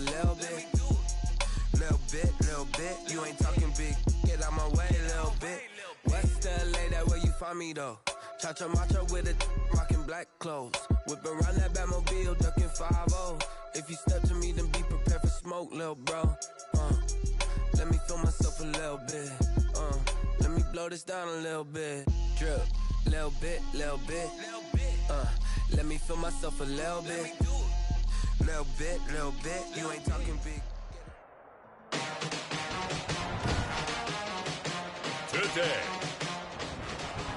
little bit. Little bit. You ain't talking big. Get out my way, little bit. West LA, that where you find me though. Cha-cha matcha with a rockin' black clothes. Whip around that Batmobile, ducking 5-0. If you step to me, then be prepared for smoke, little bro. Let me feel myself a little bit. Let me blow this down a little bit. Drip, little bit. Let me feel myself a little bit. Little bit. You ain't talking big. Today,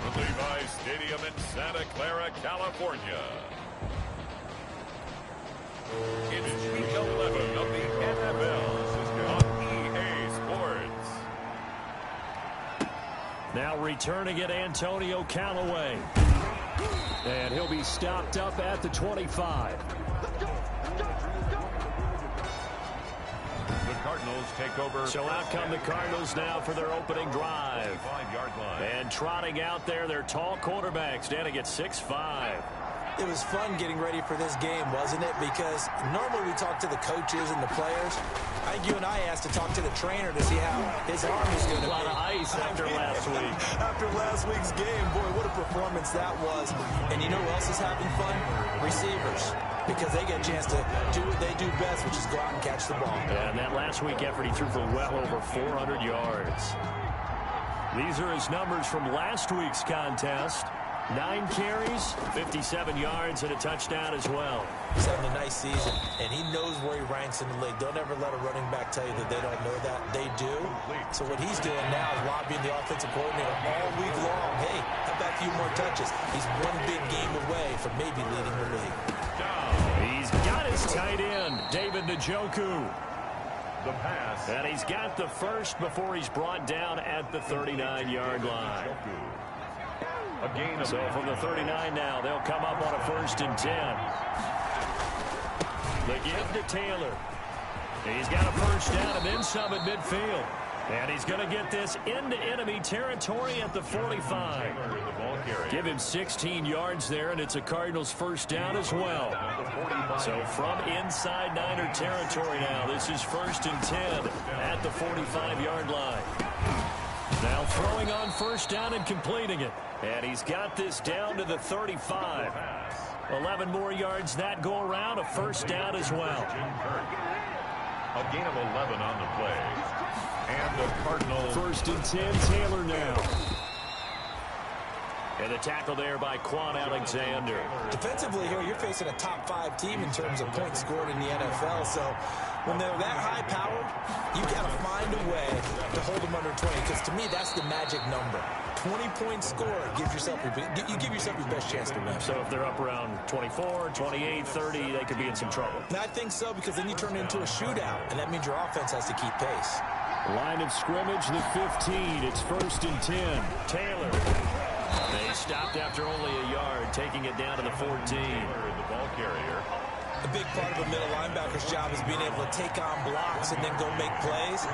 from Levi's Stadium in Santa Clara, California, it's Week 11 of the NFL on EA Sports. Now returning it, Antonio Callaway. And he'll be stopped up at the 25. Cardinals take over. So out come the Cardinals now for their opening drive. 5-yard line. And trotting out there, their tall quarterback standing at 6'5". It was fun getting ready for this game, wasn't it? Because normally we talk to the coaches and the players. I think you and I asked to talk to the trainer to see how his arm is going to be. A lot of ice after last week. After last week's game, boy, what a performance that was. And you know who else is having fun? Receivers. Because they get a chance to do what they do best, which is go out and catch the ball. Yeah, and that last week effort, he threw for well over 400 yards. These are his numbers from last week's contest. 9 carries, 57 yards, and a touchdown as well. He's having a nice season, and he knows where he ranks in the league. Don't ever let a running back tell you that they don't know that. They do. So what he's doing now is lobbying the offensive coordinator all week long. Hey, how about a few more touches? He's one big game away from maybe leading the league. He's got his tight end, David Njoku. The pass. And he's got the first before he's brought down at the 39-yard line. So from the 39 now, they'll come up on a 1st and 10. The give to Taylor. He's got a first down and then some at midfield. And he's going to get this into enemy territory at the 45. Give him 16 yards there, and it's a Cardinals first down as well. So from inside Niner territory now, this is 1st and 10 at the 45-yard line. Now throwing on first down and completing it. And he's got this down to the 35. 11 more yards that go around, a first down as well. A gain of 11 on the play. And the Cardinals. 1st and 10, Taylor now. And the tackle there by Quan Alexander. Defensively here, you're facing a top 5 team in terms of points scored in the NFL. So when they're that high-powered, you've got to find a way to hold them under 20. Because to me, that's the magic number. 20-point score, you give yourself your best chance to win. So if they're up around 24, 28, 30, they could be in some trouble. And I think so, because then you turn it into a shootout, and that means your offense has to keep pace. Line of scrimmage, the 15. It's 1st and 10. Taylor. They stopped after only a yard, taking it down to the 14. The ball carrier. A big part of a middle linebacker's job is being able to take on blocks and then go make plays.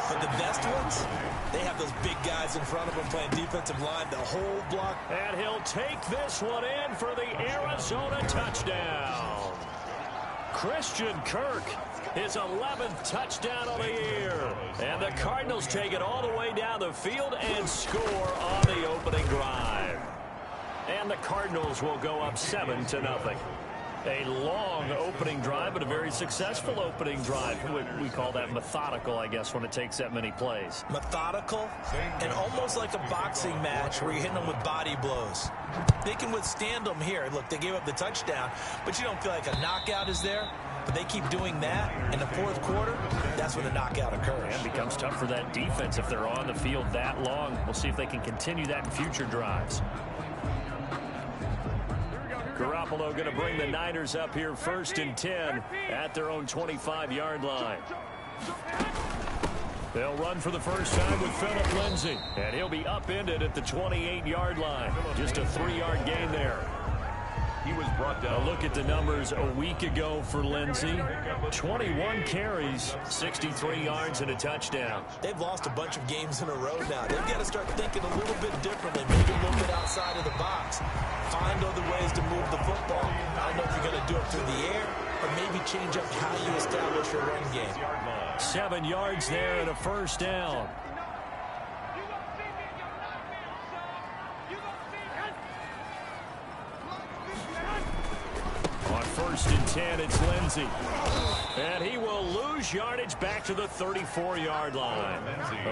But the best ones, they have those big guys in front of them playing defensive line, the whole block. And he'll take this one in for the Arizona touchdown. Christian Kirk, his 11th touchdown of the year. And the Cardinals take it all the way down the field and score on the opening drive. And the Cardinals will go up 7-0. A long opening drive, but a very successful opening drive. We call that methodical, I guess, when it takes that many plays. Methodical and almost like a boxing match where you're hitting them with body blows. They can withstand them here. Look, they gave up the touchdown, but you don't feel like a knockout is there. But they keep doing that in the 4th quarter, that's when the knockout occurs. And it becomes tough for that defense if they're on the field that long. We'll see if they can continue that in future drives. Garoppolo going to bring the Niners up here 1st and 10 at their own 25-yard line. They'll run for the first time with Phillip Lindsay. And he'll be upended at the 28-yard line. Just a 3-yard gain there. He was brought down. A look at the numbers a week ago for Lindsay. 21 carries, 63 yards, and a touchdown. They've lost a bunch of games in a row now. They've got to start thinking a little bit differently, maybe a little bit outside of the box. Find other ways to move the football. I don't know if you're going to do it through the air or maybe change up how you establish your run game. 7 yards there and a first down. On 1st and 10, it's Lindsey. And he will lose yardage back to the 34-yard line.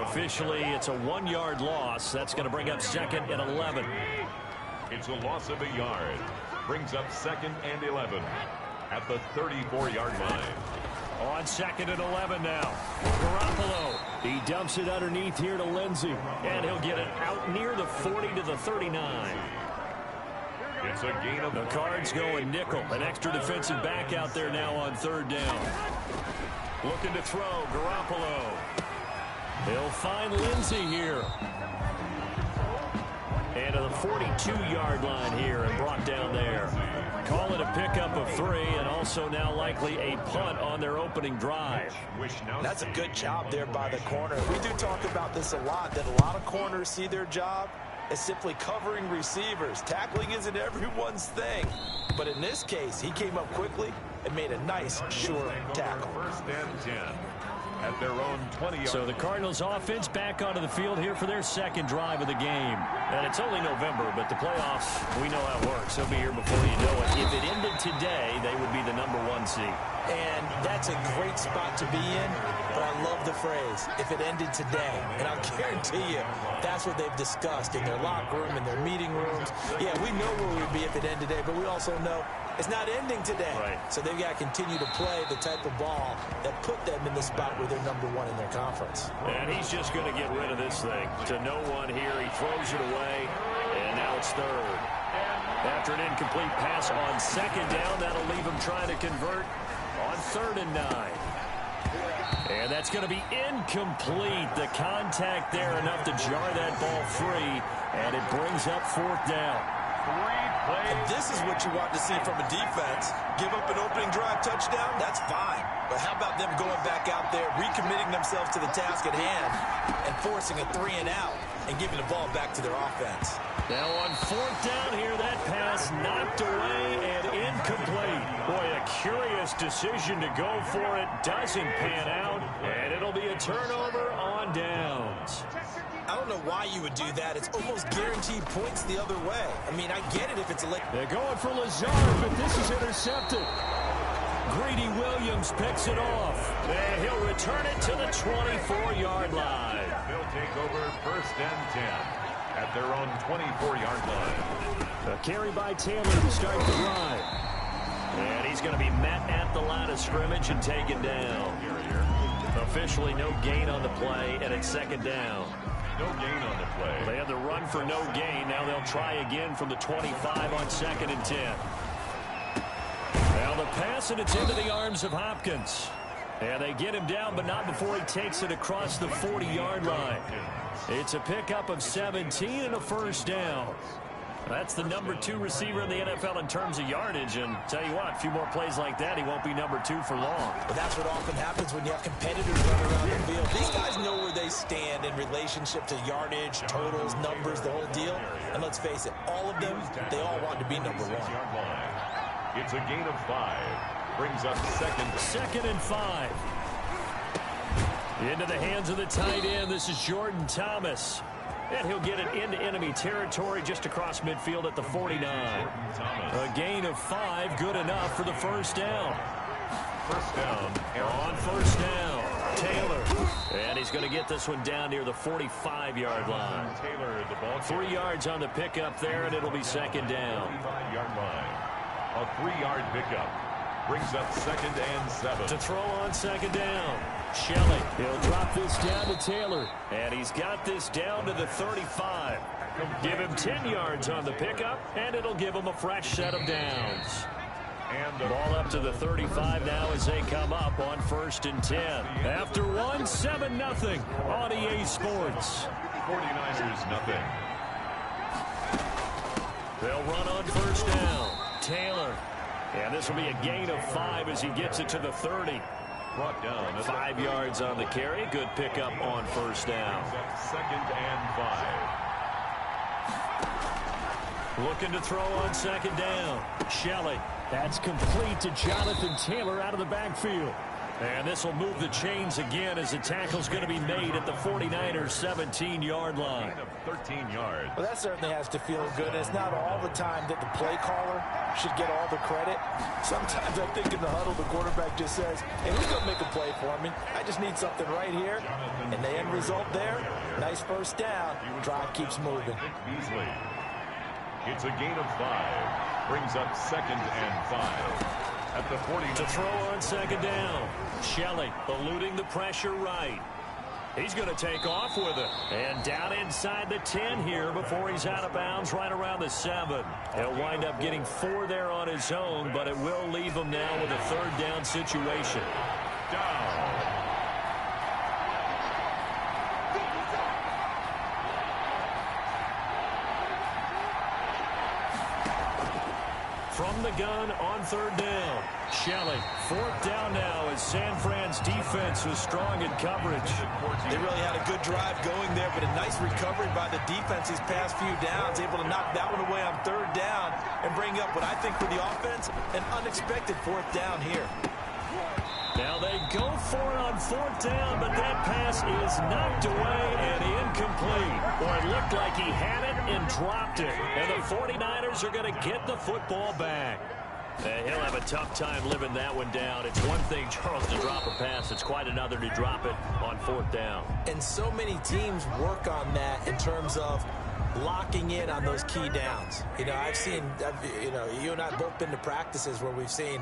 Officially, it's a 1-yard loss. That's going to bring up 2nd and 11. It's a loss of a yard. Brings up 2nd and 11 at the 34-yard line. On 2nd and 11 now. Garoppolo. He dumps it underneath here to Lindsey. And he'll get it out near the 40 to the 39. It's a gain of the Cards going nickel. An extra defensive back out there now on 3rd down. Looking to throw. Garoppolo. He'll find Lindsey here. And to the 42-yard line here and brought down there. Call it a pickup of 3 and also now likely a punt on their opening drive. That's a good job there by the corner. We do talk about this a lot, that a lot of corners see their job as simply covering receivers. Tackling isn't everyone's thing. But in this case, he came up quickly and made a nice, sure tackle. 1st and 10 at their own 20-yard. So the Cardinals offense back onto the field here for their 2nd drive of the game. And it's only November, but the playoffs, we know how it works. They'll be here before you know it. If it ended today, they would be the #1 seed. And that's a great spot to be in, but I love the phrase, if it ended today. And I'll guarantee you, that's what they've discussed in their locker room, in their meeting rooms. Yeah, we know where we'd be if it ended today, but we also know it's not ending today. Right. So they've got to continue to play the type of ball that put them in the spot where they're #1 in their conference. And he's just going to get rid of this thing. To no one here, he throws it away, and now it's 3rd. After an incomplete pass on 2nd down, that'll leave him trying to convert on 3rd and 9. And that's going to be incomplete. The contact there enough to jar that ball free, and it brings up 4th down. And this is what you want to see from a defense. Give up an opening drive touchdown, that's fine. But how about them going back out there, recommitting themselves to the task at hand, and forcing a 3 and out, and giving the ball back to their offense. Now on 4th down here, that pass knocked away and incomplete. Boy, a curious decision to go for it. Doesn't pan out, and it'll be a turnover on downs. I don't know why you would do that. It's almost guaranteed points the other way. I mean, I get it if it's a late. They're going for Lazard, but this is intercepted. Greedy Williams picks it off, and he'll return it to the 24-yard line. They'll take over 1st and 10 at their own 24-yard line. A carry by Taylor to start the drive. And he's going to be met at the line of scrimmage and taken down. Officially no gain on the play, and it's 2nd down. No gain on the play. They had the run for no gain. Now they'll try again from the 25 on 2nd and 10. Now the pass, and it's into the arms of Hopkins. And they get him down, but not before he takes it across the 40-yard line. It's a pickup of 17 and a first down. That's the #2 receiver in the NFL in terms of yardage. And tell you what, a few more plays like that, he won't be #2 for long. But that's what often happens when you have competitors running around the field. These guys know where they stand in relationship to yardage, totals, numbers, the whole deal. And let's face it, all of them, they all want to be #1. It's a gain of 5. Brings up 2nd and 5. Into the hands of the tight end. This is Jordan Thomas. And he'll get it into enemy territory just across midfield at the 49. A gain of 5, good enough for the first down. First down. On 1st down, Taylor. And he's going to get this one down near the 45-yard line. Taylor, the ball. 3 yards on the pickup there, and it'll be 2nd down. 45-yard line. A 3-yard pickup. Brings up 2nd and 7. To throw on 2nd down. Shelley, he'll drop this down to Taylor, and he's got this down to the 35. Give him 10 yards on the pickup, and it'll give him a fresh set of downs. And the ball up to the 35 now as they come up on 1st and 10. After one, 7-0 on EA Sports. 49ers nothing. They'll run on 1st down. Taylor, and this will be a gain of 5 as he gets it to the 30. Brought down. 5 yards on the carry. Good pickup on 1st down. 2nd and 5. Looking to throw on 2nd down. Shelley. That's complete to Jonathan Taylor out of the backfield. And this will move the chains again as the tackle's going to be made at the 49ers' 17-yard line. 13 yards. Well, that certainly has to feel good. And it's not all the time that the play caller should get all the credit. Sometimes I think in the huddle, the quarterback just says, hey, who's going to make a play for me? I just need something right here. And the end result there, nice first down. Drive keeps moving. Beasley. It's a gain of 5. Brings up 2nd and 5. At the 40. To throw on 2nd down. Shelley eluding the pressure right. He's going to take off with it. And down inside the 10 here before he's out of bounds right around the 7. He'll wind up getting 4 there on his own, but it will leave him now with a 3rd down situation. Down. From the gun on 3rd down. Shelley, 4th down now as San Fran's defense was strong in coverage. They really had a good drive going there, but a nice recovery by the defense these past few downs, able to knock that one away on 3rd down and bring up what I think for the offense, an unexpected 4th down here. Now they go for it on 4th down, but that pass is knocked away and incomplete. Or it looked like he had it and dropped it. And the 49ers are going to get the football back. He'll have a tough time living that one down. It's one thing, Charles, to drop a pass. It's quite another to drop it on 4th down. And so many teams work on that in terms of locking in on those key downs. You know, you and I have both been to practices where we've seen,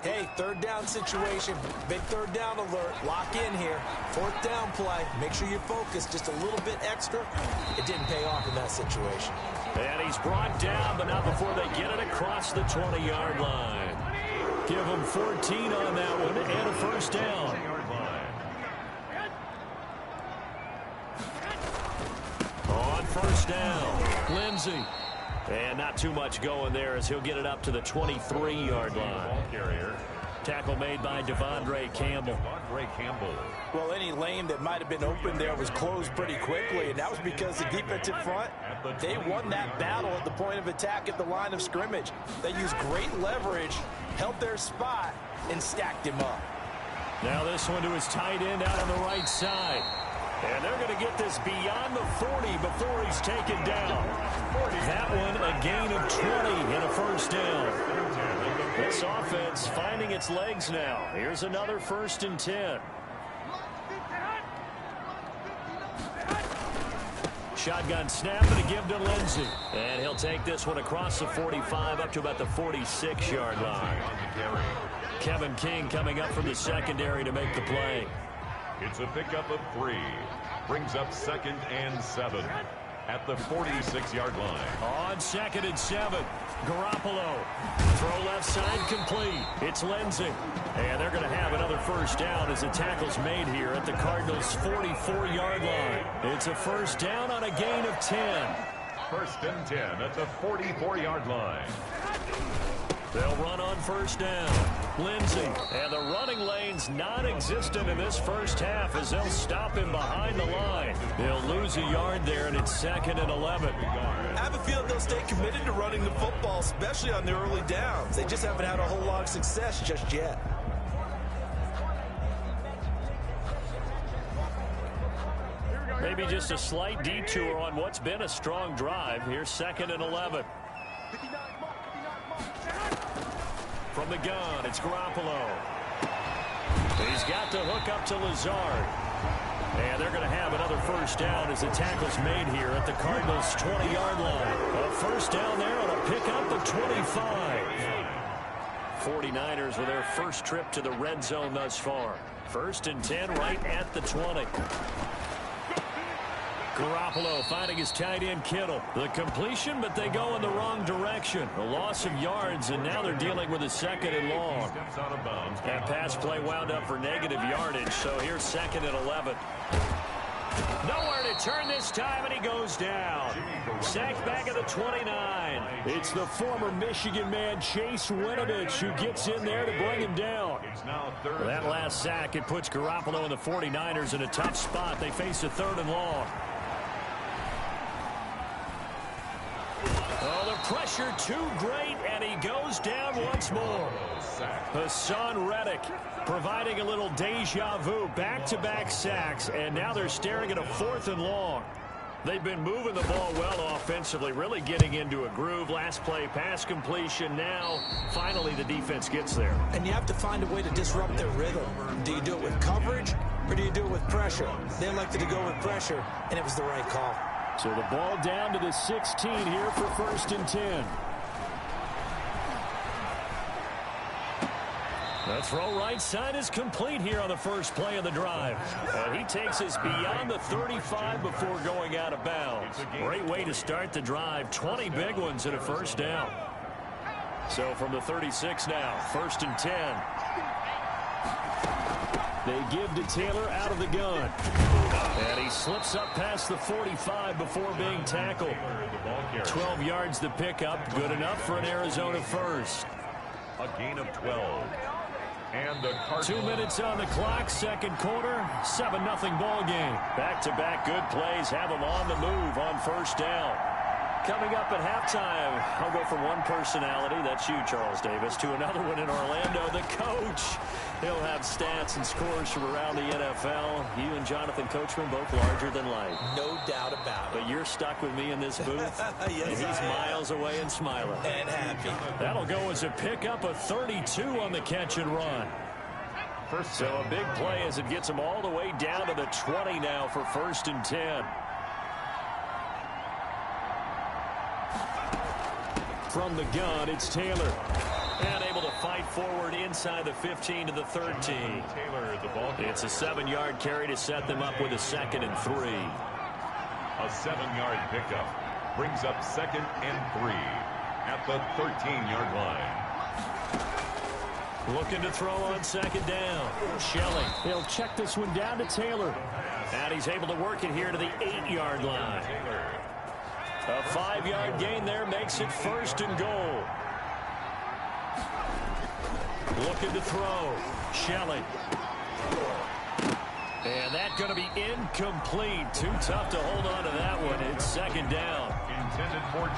hey, 3rd down situation, big 3rd down alert, lock in here, 4th down play, make sure you focus just a little bit extra. It didn't pay off in that situation. And he's brought down, but not before they get it across the 20-yard line. Give him 14 on that one and a 1st down. On 1st down, Lindsey. And not too much going there as he'll get it up to the 23-yard line. Tackle made by Devondre Campbell. Well, any lane that might have been open there was closed pretty quickly, and that was because the defensive front, they won that battle at the point of attack at the line of scrimmage. They used great leverage, held their spot, and stacked him up. Now this one to his tight end out on the right side. And they're going to get this beyond the 40 before he's taken down. That one a gain of 20 and a 1st down. This offense finding its legs now. Here's another 1st and 10. Shotgun snap and a give to Lindsey. And he'll take this one across the 45 up to about the 46-yard line. Kevin King coming up from the secondary to make the play. It's a pickup of 3. Brings up 2nd and 7 at the 46-yard line. On 2nd and 7, Garoppolo. Throw left side complete. It's Lindsey. And they're going to have another 1st down as the tackle's made here at the Cardinals' 44-yard line. It's a 1st down on a gain of 10. 1st and 10 at the 44-yard line. They'll run on 1st down. Lindsey. And the running lane's non-existent in this 1st half as they'll stop him behind the line. They'll lose a yard there, and it's 2nd and 11. I have a feeling they'll stay committed to running the football, especially on the early downs. They just haven't had a whole lot of success just yet. Maybe just a slight detour on what's been a strong drive. Here's 2nd and 11. From the gun, it's Garoppolo. He's got the hook up to Lazard. And they're going to have another 1st down as the tackle's made here at the Cardinals' 20-yard line. A 1st down there on a pickup of 25. 49ers with their first trip to the red zone thus far. 1st and 10 right at the 20. Garoppolo finding his tight end Kittle. The completion, but they go in the wrong direction. A loss of yards, and now they're dealing with a 2nd and long. That pass play wound up for negative yardage, so here's 2nd and 11. Nowhere to turn this time, and he goes down. Sacked back at the 29. It's the former Michigan man, Chase Winovich, who gets in there to bring him down. For that last sack, it puts Garoppolo and the 49ers in a tough spot. They face a 3rd and long. Oh, they're Pressure too great, and he goes down once more. Hassan Reddick providing a little deja vu. Back-to-back sacks, and now they're staring at a 4th and long. They've been moving the ball well offensively, really getting into a groove. Last play, pass completion. Now, finally, the defense gets there. And you have to find a way to disrupt their rhythm. Do you do it with coverage, or do you do it with pressure? They elected to go with pressure, and it was the right call. So the ball down to the 16 here for 1st and 10. The throw right side is complete here on the first play of the drive. And he takes us beyond the 35 before going out of bounds. Great way to start the drive. 20 big ones and a first down. So from the 36 now, 1st and 10. They give to Taylor out of the gun. And he slips up past the 45 before being tackled. 12 yards the pickup. Good enough for an Arizona first. A gain of 12. And the 2 minutes on the clock, second quarter, 7-0 ball game. Back-to-back good plays have them on the move on first down. Coming up at halftime, I'll go from one personality, that's you, Charles Davis, to another one in Orlando, the coach. He'll have stats and scores from around the NFL. You and Jonathan Coachman both larger than life. No doubt about it. But you're stuck with me in this booth. Yes, and he's miles away and smiling. And happy. That'll go as a pickup of 32 on the catch and run. So a big play as it gets him all the way down to the 20 now for 1st and 10. From the gun, it's Taylor. And able to fight forward inside the 15 to the 13. It's a 7-yard carry to set them up with a 2nd and 3. A 7-yard pickup brings up 2nd and 3 at the 13-yard line. Looking to throw on 2nd down. Shelley. He'll check this one down to Taylor. And he's able to work it here to the 8-yard line. A 5-yard gain there makes it 1st and goal. Looking to throw. Shelley. And that's going to be incomplete. Too tough to hold on to that one. It's 2nd down.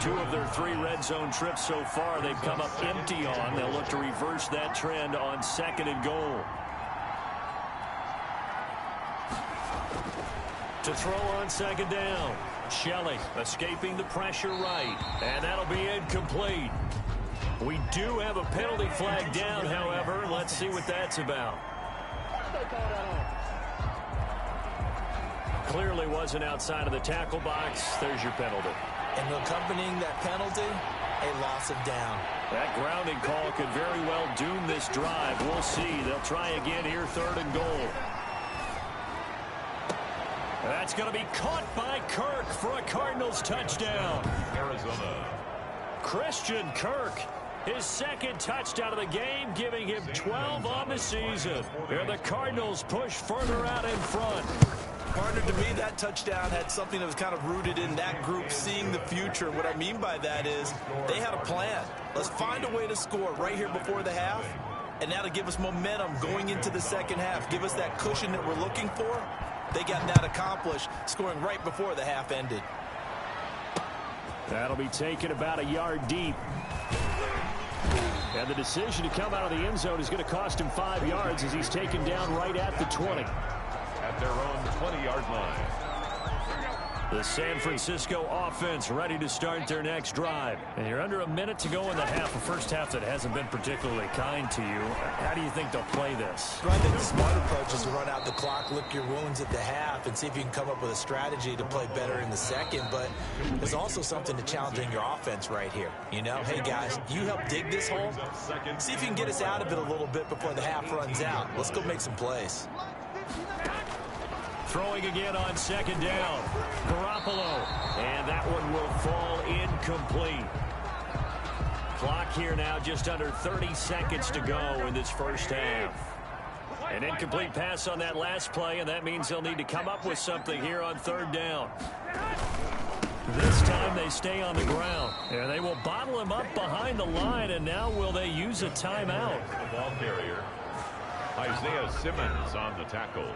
2 of their 3 red zone trips so far they've come up empty on. They'll look to reverse that trend on 2nd and goal. To throw on 2nd down. Shelley escaping the pressure right. And that'll be incomplete. We do have a penalty flag down, however. Let's see what that's about. Clearly wasn't outside of the tackle box. There's your penalty. And accompanying that penalty, a loss of down. That grounding call could very well doom this drive. We'll see. They'll try again here, 3rd and goal. That's going to be caught by Kirk for a Cardinals touchdown. Arizona. Christian Kirk, his 2nd touchdown of the game, giving him 12 on the season. Here the Cardinals push further out in front. Partner, to me, that touchdown had something that was kind of rooted in that group seeing the future. What I mean by that is they had a plan. Let's find a way to score right here before the half, and that'll give us momentum going into the 2nd half. Give us that cushion that we're looking for. They got that accomplished, scoring right before the half ended. That'll be taken about a yard deep. And the decision to come out of the end zone is going to cost him 5 yards as he's taken down right at the 20. At their own 20-yard line. The San Francisco offense ready to start their next drive. And you're under a minute to go in the half, a first half that hasn't been particularly kind to you. How do you think they'll play this? I think the smart approach is to run out the clock, lick your wounds at the half, and see if you can come up with a strategy to play better in the 2nd. But there's also something to challenging your offense right here. You know, hey, guys, you help dig this hole. See if you can get us out of it a little bit before the half runs out. Let's go make some plays. Throwing again on 2nd down. Garoppolo. And that one will fall incomplete. Clock here now just under 30 seconds to go in this first half. An incomplete pass on that last play, and that means they'll need to come up with something here on 3rd down. This time they stay on the ground. And they will bottle him up behind the line, and now will they use a timeout? The ball carrier, Isaiah Simmons on the tackle.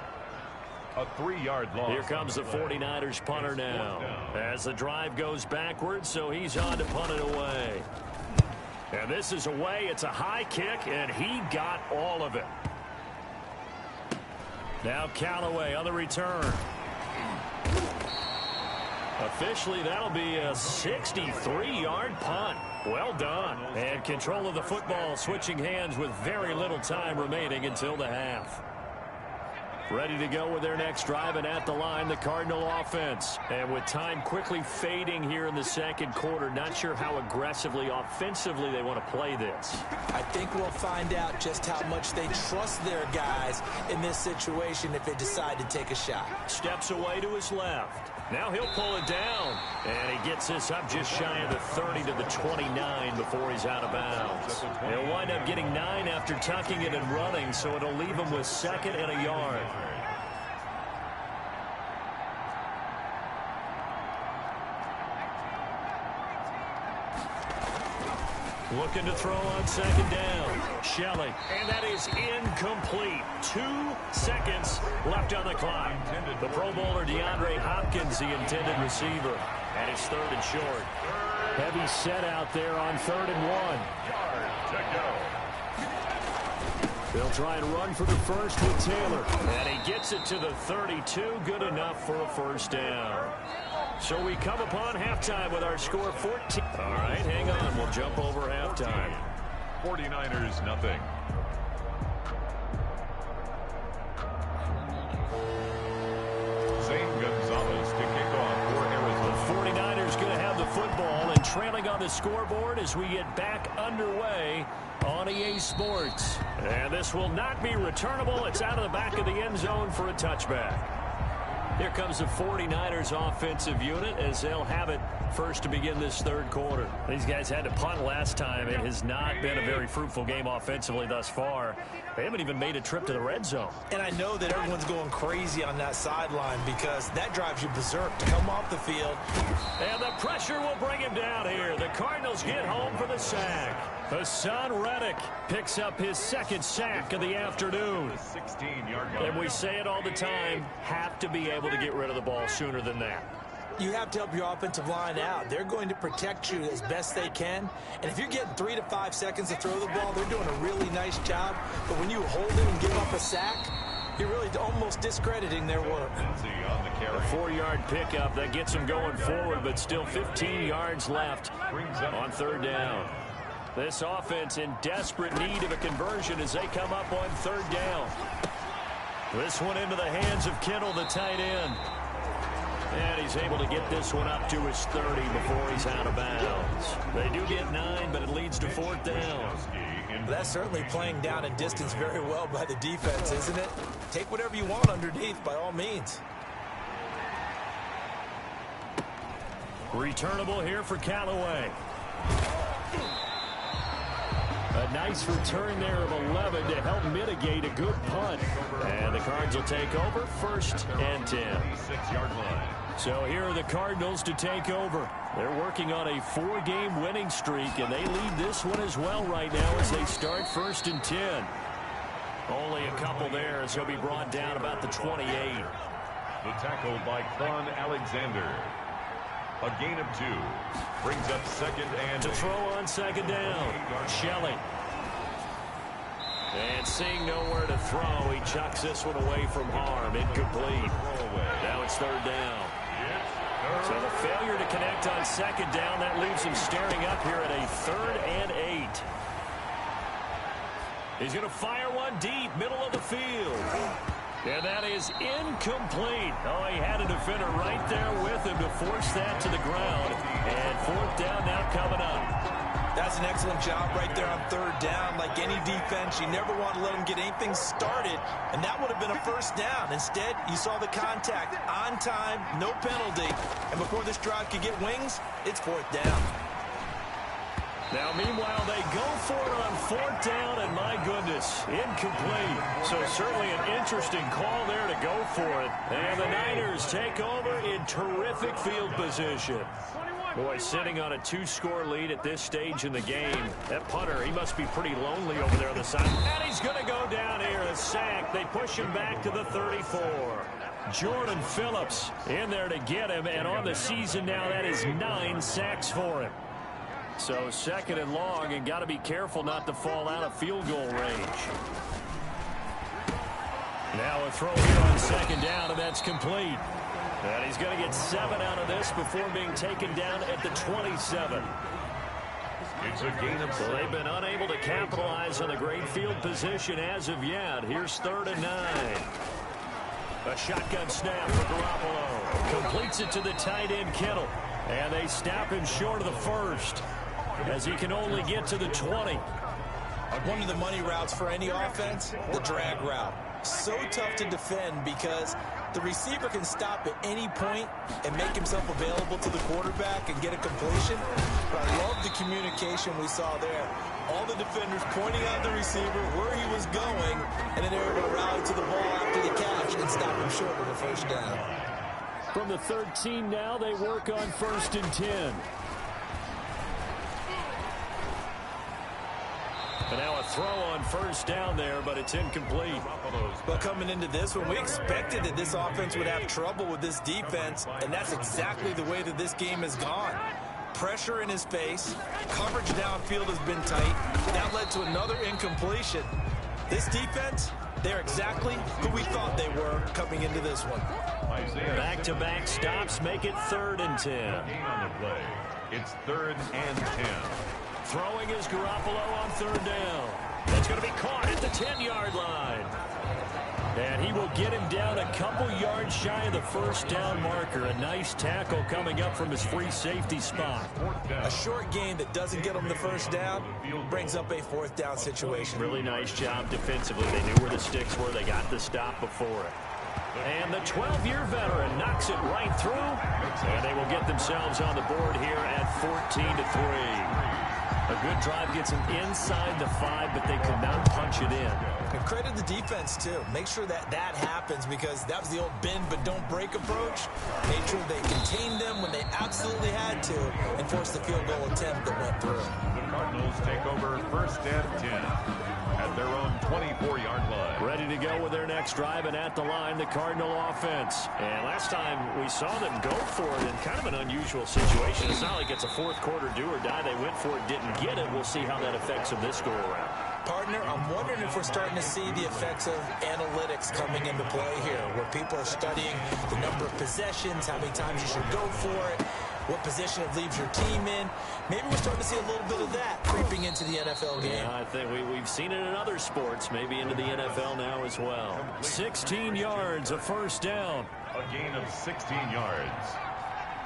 A 3-yard loss. Here comes the 49ers punter now. As the drive goes backwards, so he's on to punt it away. And this is away. It's a high kick, and he got all of it. Now Callaway on the return. Officially, that'll be a 63-yard punt. Well done. And control of the football switching hands with very little time remaining until the half. Ready to go with their next drive, and at the line, the Cardinal offense. And with time quickly fading here in the second quarter, not sure how aggressively, offensively they want to play this. I think we'll find out just how much they trust their guys in this situation if they decide to take a shot. Steps away to his left. Now he'll pull it down. And he gets this up just shy of the 30 to the 29 before he's out of bounds. He'll wind up getting 9 after tucking it and running, so it'll leave him with 2nd and a yard. Looking to throw on 2nd down. Shelley. And that is incomplete. 2 seconds left on the clock. The Pro Bowler DeAndre Hopkins, the intended receiver. And it's 3rd and short. Heavy set out there on 3rd and 1. They'll try and run for the first with Taylor. And he gets it to the 32. Good enough for a first down. So we come upon halftime with our score 14. All right, hang on. We'll jump over halftime. 49ers nothing. Zane Gonzalez to kick off for Arizona. The 49ers going to have the football and trailing on the scoreboard as we get back underway on EA Sports. And this will not be returnable. It's out of the back of the end zone for a touchback. Here comes the 49ers offensive unit as they'll have it first to begin this 3rd quarter. These guys had to punt last time. It has not been a very fruitful game offensively thus far. They haven't even made a trip to the red zone. And I know that everyone's going crazy on that sideline because that drives you berserk to come off the field. And the pressure will bring him down here. The Cardinals get home for the sack. Hassan Reddick picks up his 2nd sack of the afternoon. 16-yard line. And we say it all the time, have to be able to get rid of the ball sooner than that. You have to help your offensive line out. They're going to protect you as best they can. And if you're getting 3 to 5 seconds to throw the ball, they're doing a really nice job. But when you hold it and give up a sack, you're really almost discrediting their work. A 4-yard pickup that gets them going forward, but still 15 yards left on 3rd down. This offense in desperate need of a conversion as they come up on 3rd down. This one into the hands of Kittle, the tight end. And he's able to get this one up to his 30 before he's out of bounds. They do get 9, but it leads to 4th down. That's certainly playing down in distance very well by the defense, isn't it? Take whatever you want underneath, by all means. Returnable here for Callaway. A nice return there of 11 to help mitigate a good punt. And the Cards will take over 1st and 10. 6-yard line. So here are the Cardinals to take over. They're working on a 4-game winning streak, and they lead this one as well right now as they start 1st and 10. Only a couple there as he'll be brought down about the 28. The tackle by Quan Alexander. A gain of 2. Brings up 2nd and to throw on 2nd down. Shelley. And seeing nowhere to throw, he chucks this one away from harm. Incomplete. Now it's 3rd down. So the failure to connect on 2nd down, that leaves him staring up here at a 3rd and 8. He's going to fire one deep, middle of the field. And that is incomplete. Oh, he had a defender right there with him to force that to the ground. And 4th down now coming up. That's an excellent job right there on 3rd down. Like any defense, you never want to let them get anything started, and that would have been a 1st down. Instead, you saw the contact on time, no penalty, and before this drive could get wings, it's 4th down. Now, meanwhile, they go for it on 4th down, and my goodness, incomplete. So certainly an interesting call there to go for it. And the Niners take over in terrific field position. Boy, sitting on a 2-score lead at this stage in the game. That punter, he must be pretty lonely over there on the side. And he's going to go down here, a sack. They push him back to the 34. Jordan Phillips in there to get him, and on the season now, that is 9 sacks for him. So second and long, and got to be careful not to fall out of field goal range. Now a throw here on second down, and that's complete. And he's going to get 7 out of this before being taken down at the 27. It's a gain of 6. So they've been unable to capitalize on the great field position as of yet. Here's 3rd and 9. A shotgun snap for Garoppolo. Completes it to the tight end, Kittle. And they stop him short of the first, as he can only get to the 20. One of the money routes for any offense, the drag route. So tough to defend because the receiver can stop at any point and make himself available to the quarterback and get a completion. But I love the communication we saw there. All the defenders pointing out the receiver where he was going, and then they were able to rally to the ball after the catch and stop him short of the first down. From the 13 now, they work on 1st and 10. And now a throw on 1st down there, but it's incomplete. But coming into this one, we expected that this offense would have trouble with this defense, and that's exactly the way that this game has gone. Pressure in his face, coverage downfield has been tight. That led to another incompletion. This defense, they're exactly who we thought they were coming into this one. Back-to-back stops make it 3rd and 10. Gain on the play. It's 3rd and 10. Throwing is Garoppolo on 3rd down. That's going to be caught at the 10-yard line. And he will get him down a couple yards shy of the 1st down marker. A nice tackle coming up from his free safety spot. A short gain that doesn't get him the 1st down brings up a 4th down situation. Really nice job defensively. They knew where the sticks were. They got the stop before it. And the 12-year veteran knocks it right through. And they will get themselves on the board here at 14-3. A good drive gets them inside the 5, but they could not punch it in. And credit the defense, too. Make sure that that happens, because that was the old bend but don't break approach. Made sure they contained them when they absolutely had to and forced the field goal attempt that went through. The Cardinals take over 1st and 10 at their own 24-yard line. Ready to go with their next drive, and at the line, the Cardinal offense. And last time we saw them go for it in kind of an unusual situation. It's not like it's a 4th quarter do or die. They went for it, didn't get it. We'll see how that affects them this go-around. Partner, I'm wondering if we're starting to see the effects of analytics coming into play here, where people are studying the number of possessions, how many times you should go for it, what position it leaves your team in. Maybe we're starting to see a little bit of that creeping into the NFL game. Yeah, I think we've seen it in other sports, maybe into the NFL now as well. 16 yards, a 1st down. A gain of 16 yards.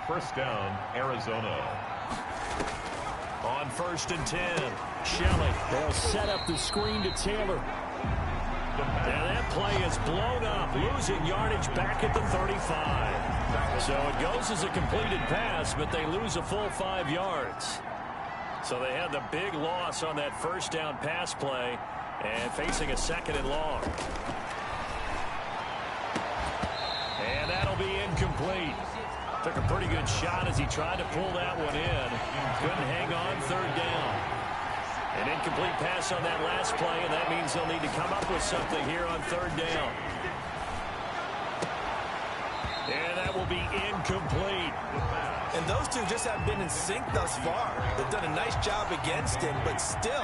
1st down, Arizona. On 1st and 10, Shelley. They'll set up the screen to Taylor. And that play is blown up, losing yardage back at the 35. So it goes as a completed pass, but they lose a full 5 yards. So they had the big loss on that 1st down pass play, and facing a 2nd and long. And that'll be incomplete. Took a pretty good shot as he tried to pull that one in. Couldn't hang on 3rd down. An incomplete pass on that last play, and that means they'll need to come up with something here on 3rd down. And that will be incomplete. And those two just haven't been in sync thus far. They've done a nice job against him, but still,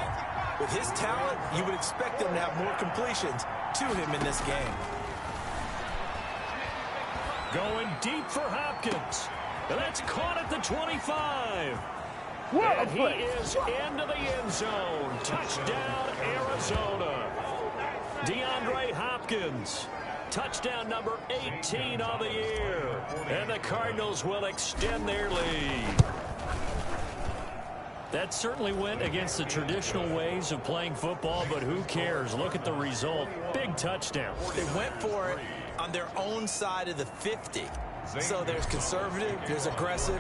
with his talent, you would expect them to have more completions to him in this game. Going deep for Hopkins. And that's caught at the 25. And he is into the end zone. Touchdown, Arizona. DeAndre Hopkins. Touchdown number 18 on the year. And the Cardinals will extend their lead. That certainly went against the traditional ways of playing football, but who cares? Look at the result. Big touchdown. They went for it on their own side of the 50. So there's conservative, there's aggressive,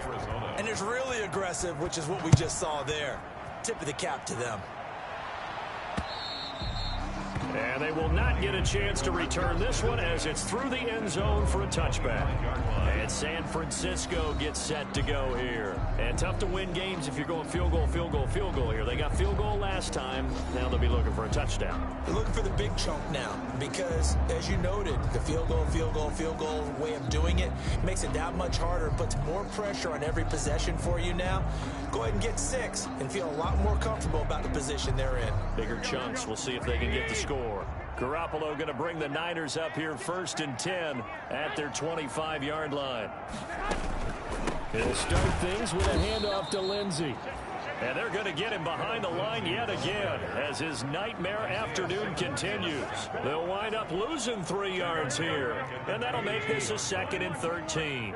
and there's really aggressive, which is what we just saw there. Tip of the cap to them. And they will not get a chance to return this one as it's through the end zone for a touchback. And San Francisco gets set to go here. And tough to win games if you're going field goal, field goal, field goal here. They got field goal last time. Now they'll be looking for a touchdown. They're looking for the big chunk now because, as you noted, the field goal way of doing it makes it that much harder and puts more pressure on every possession for you now. Go ahead and get 6 and feel a lot more comfortable about the position they're in. Bigger chunks. We'll see if they can get the score. Garoppolo going to bring the Niners up here 1st and 10 at their 25-yard line. He'll start things with a handoff to Lindsey. And they're going to get him behind the line yet again as his nightmare afternoon continues. They'll wind up losing 3 yards here. And that'll make this a 2nd and 13.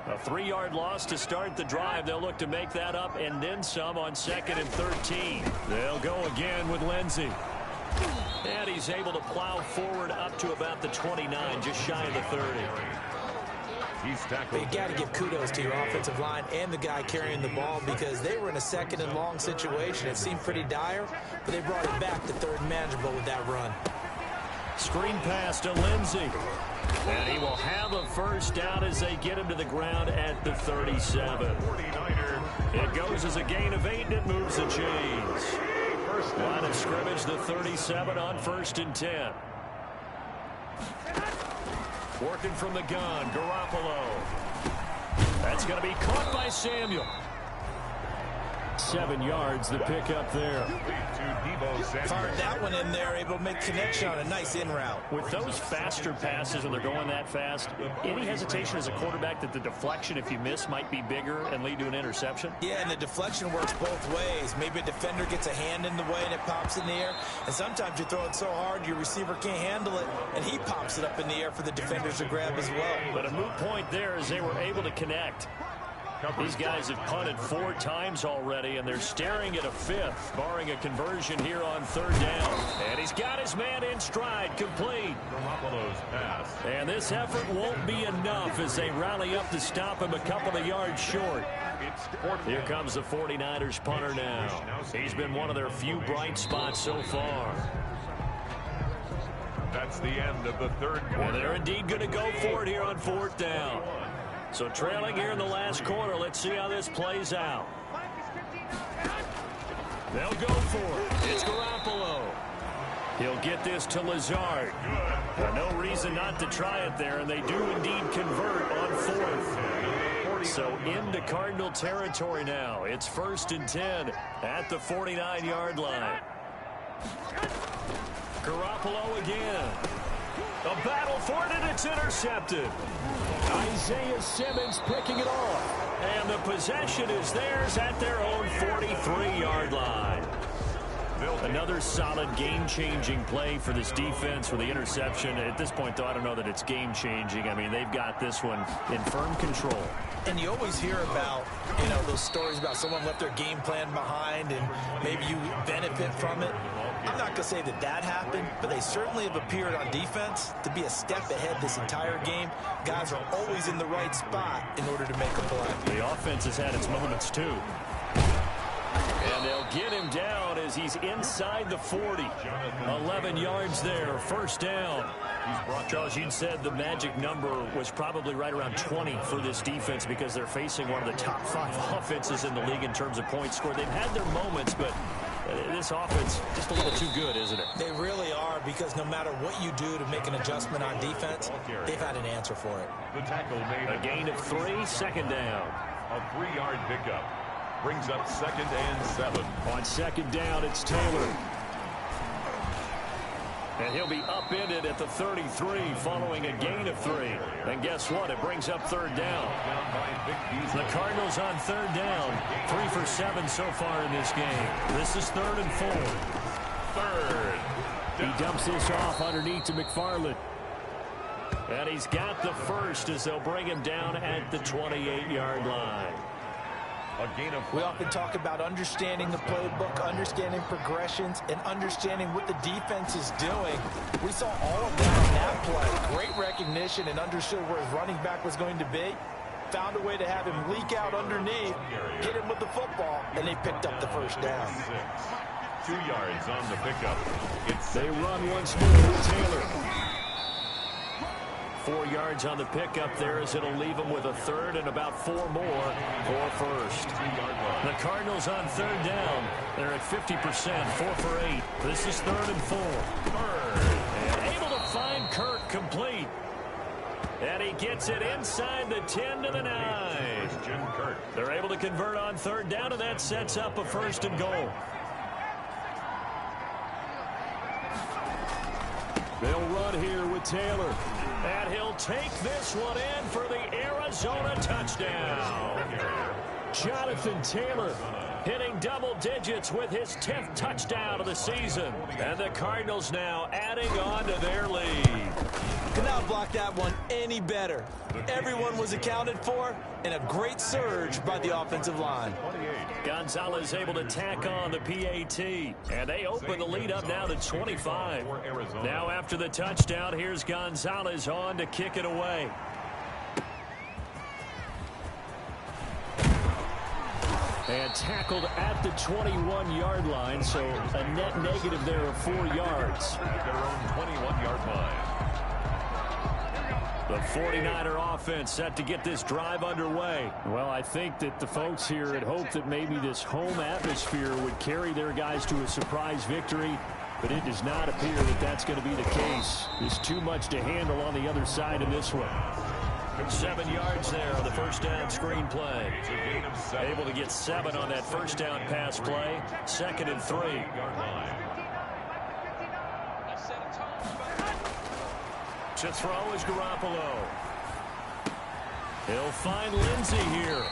A 3-yard loss to start the drive. They'll look to make that up and then some on 2nd and 13. They'll go again with Lindsey. And he's able to plow forward up to about the 29, just shy of the 30. But you got to give kudos to your offensive line and the guy carrying the ball because they were in a 2nd and long situation. It seemed pretty dire, but they brought it back to 3rd and manageable with that run. Screen pass to Lindsey. And he will have a first down as they get him to the ground at the 37. It goes as a gain of 8, and it moves the chains. Line of scrimmage, the 37 on 1st and 10. Working from the gun, Garoppolo. That's going to be caught by Samuel. 7 yards, the pickup there. Fired that one in there, able to make connection on a nice in route. With those faster passes, when they're going that fast, any hesitation as a quarterback that the deflection, if you miss, might be bigger and lead to an interception? Yeah, and the deflection works both ways. Maybe a defender gets a hand in the way and it pops in the air. And sometimes you throw it so hard your receiver can't handle it, and he pops it up in the air for the defenders to grab as well. But a moot point there as they were able to connect. These guys have punted 4 times already, and they're staring at a 5th, barring a conversion here on 3rd down. And he's got his man in stride, complete. And this effort won't be enough as they rally up to stop him a couple of yards short. Here comes the 49ers punter now. He's been one of their few bright spots so far. That's the end of the 3rd quarter. And they're indeed going to go for it here on 4th down. So trailing here in the last quarter. Let's see how this plays out. They'll go for it. It's Garoppolo. He'll get this to Lazard. No reason not to try it there, and they do indeed convert on 4th. So into Cardinal territory now. It's 1st and 10 at the 49-yard line. Garoppolo again. A battle for it, and it's intercepted. Isaiah Simmons picking it off. And the possession is theirs at their own 43-yard line. Another solid game-changing play for this defense with the interception. At this point, though, I don't know that it's game-changing. I mean, they've got this one in firm control. And you always hear about, those stories about someone left their game plan behind and maybe you benefit from it. I'm not going to say that that happened, but they certainly have appeared on defense to be a step ahead this entire game. Guys are always in the right spot in order to make a play. The offense has had its moments, too. And they'll get him down as he's inside the 40. 11 yards there, 1st down. Charles, you said the magic number was probably right around 20 for this defense because they're facing one of the top 5 offenses in the league in terms of points scored. They've had their moments, but this offense just a little too good, isn't it? They really are, because no matter what you do to make an adjustment on defense, they've had an answer for it. The tackle made a gain of 3, 2nd down. A 3-yard pickup brings up 2nd and 7. On 2nd down, it's Taylor. And he'll be upended at the 33 following a gain of 3. And guess what? It brings up 3rd down. The Cardinals on 3rd down. 3 for 7 so far in this game. This is 3rd and 4. 3rd. He dumps this off underneath to McFarland. And he's got the first as they'll bring him down at the 28-yard line. We often talk about understanding the playbook, understanding progressions, and understanding what the defense is doing. We saw all of that on that play. Great recognition and understood where his running back was going to be. Found a way to have him leak out underneath, hit him with the football, and they picked up the 1st down. 2 yards on the pickup. They run once more with Taylor. 4 yards on the pickup there as it'll leave them with a third and about 4 more for first. The Cardinals on third down. They're at 50%, 4 for 8. This is 3rd and 4. And able to find Kirk complete. And he gets it inside the 10 to the 9. They're able to convert on third down, and that sets up a 1st and goal. They'll run here with Taylor. And he'll take this one in for the Arizona touchdown. Jonathan Taylor hitting double digits with his 10th touchdown of the season. And the Cardinals now adding on to their lead. Could not block that one any better. Everyone was accounted for, and a great surge by the offensive line. Gonzalez able to tack on the PAT, and they open the lead up now to 25. Now after the touchdown, here's Gonzalez on to kick it away. And tackled at the 21-yard line, so a net negative there of 4 yards. At their own 21-yard line. The 49er offense set to get this drive underway. Well, I think that the folks here had hoped that maybe this home atmosphere would carry their guys to a surprise victory, but it does not appear that that's going to be the case. There's too much to handle on the other side of this one. 7 yards there on the first down screen play. Able to get 7 on that first down pass play. 2nd and 3. To throw is Garoppolo. He'll find Lindsey here.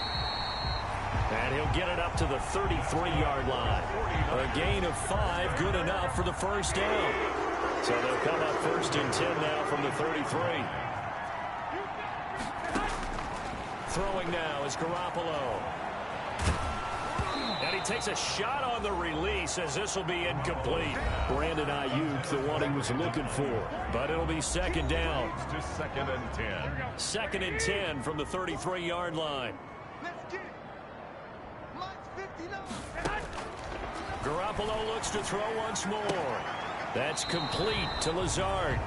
And he'll get it up to the 33-yard line. A gain of 5, good enough for the first down. So they'll come up 1st and 10 now from the 33. Throwing now is Garoppolo. And he takes a shot on the release as this will be incomplete. Brandon Ayuk, the one he was looking for. But it'll be 2nd down. To 2nd and 10. 2nd and 10 from the 33-yard line. Garoppolo looks to throw once more. That's complete to Lazard.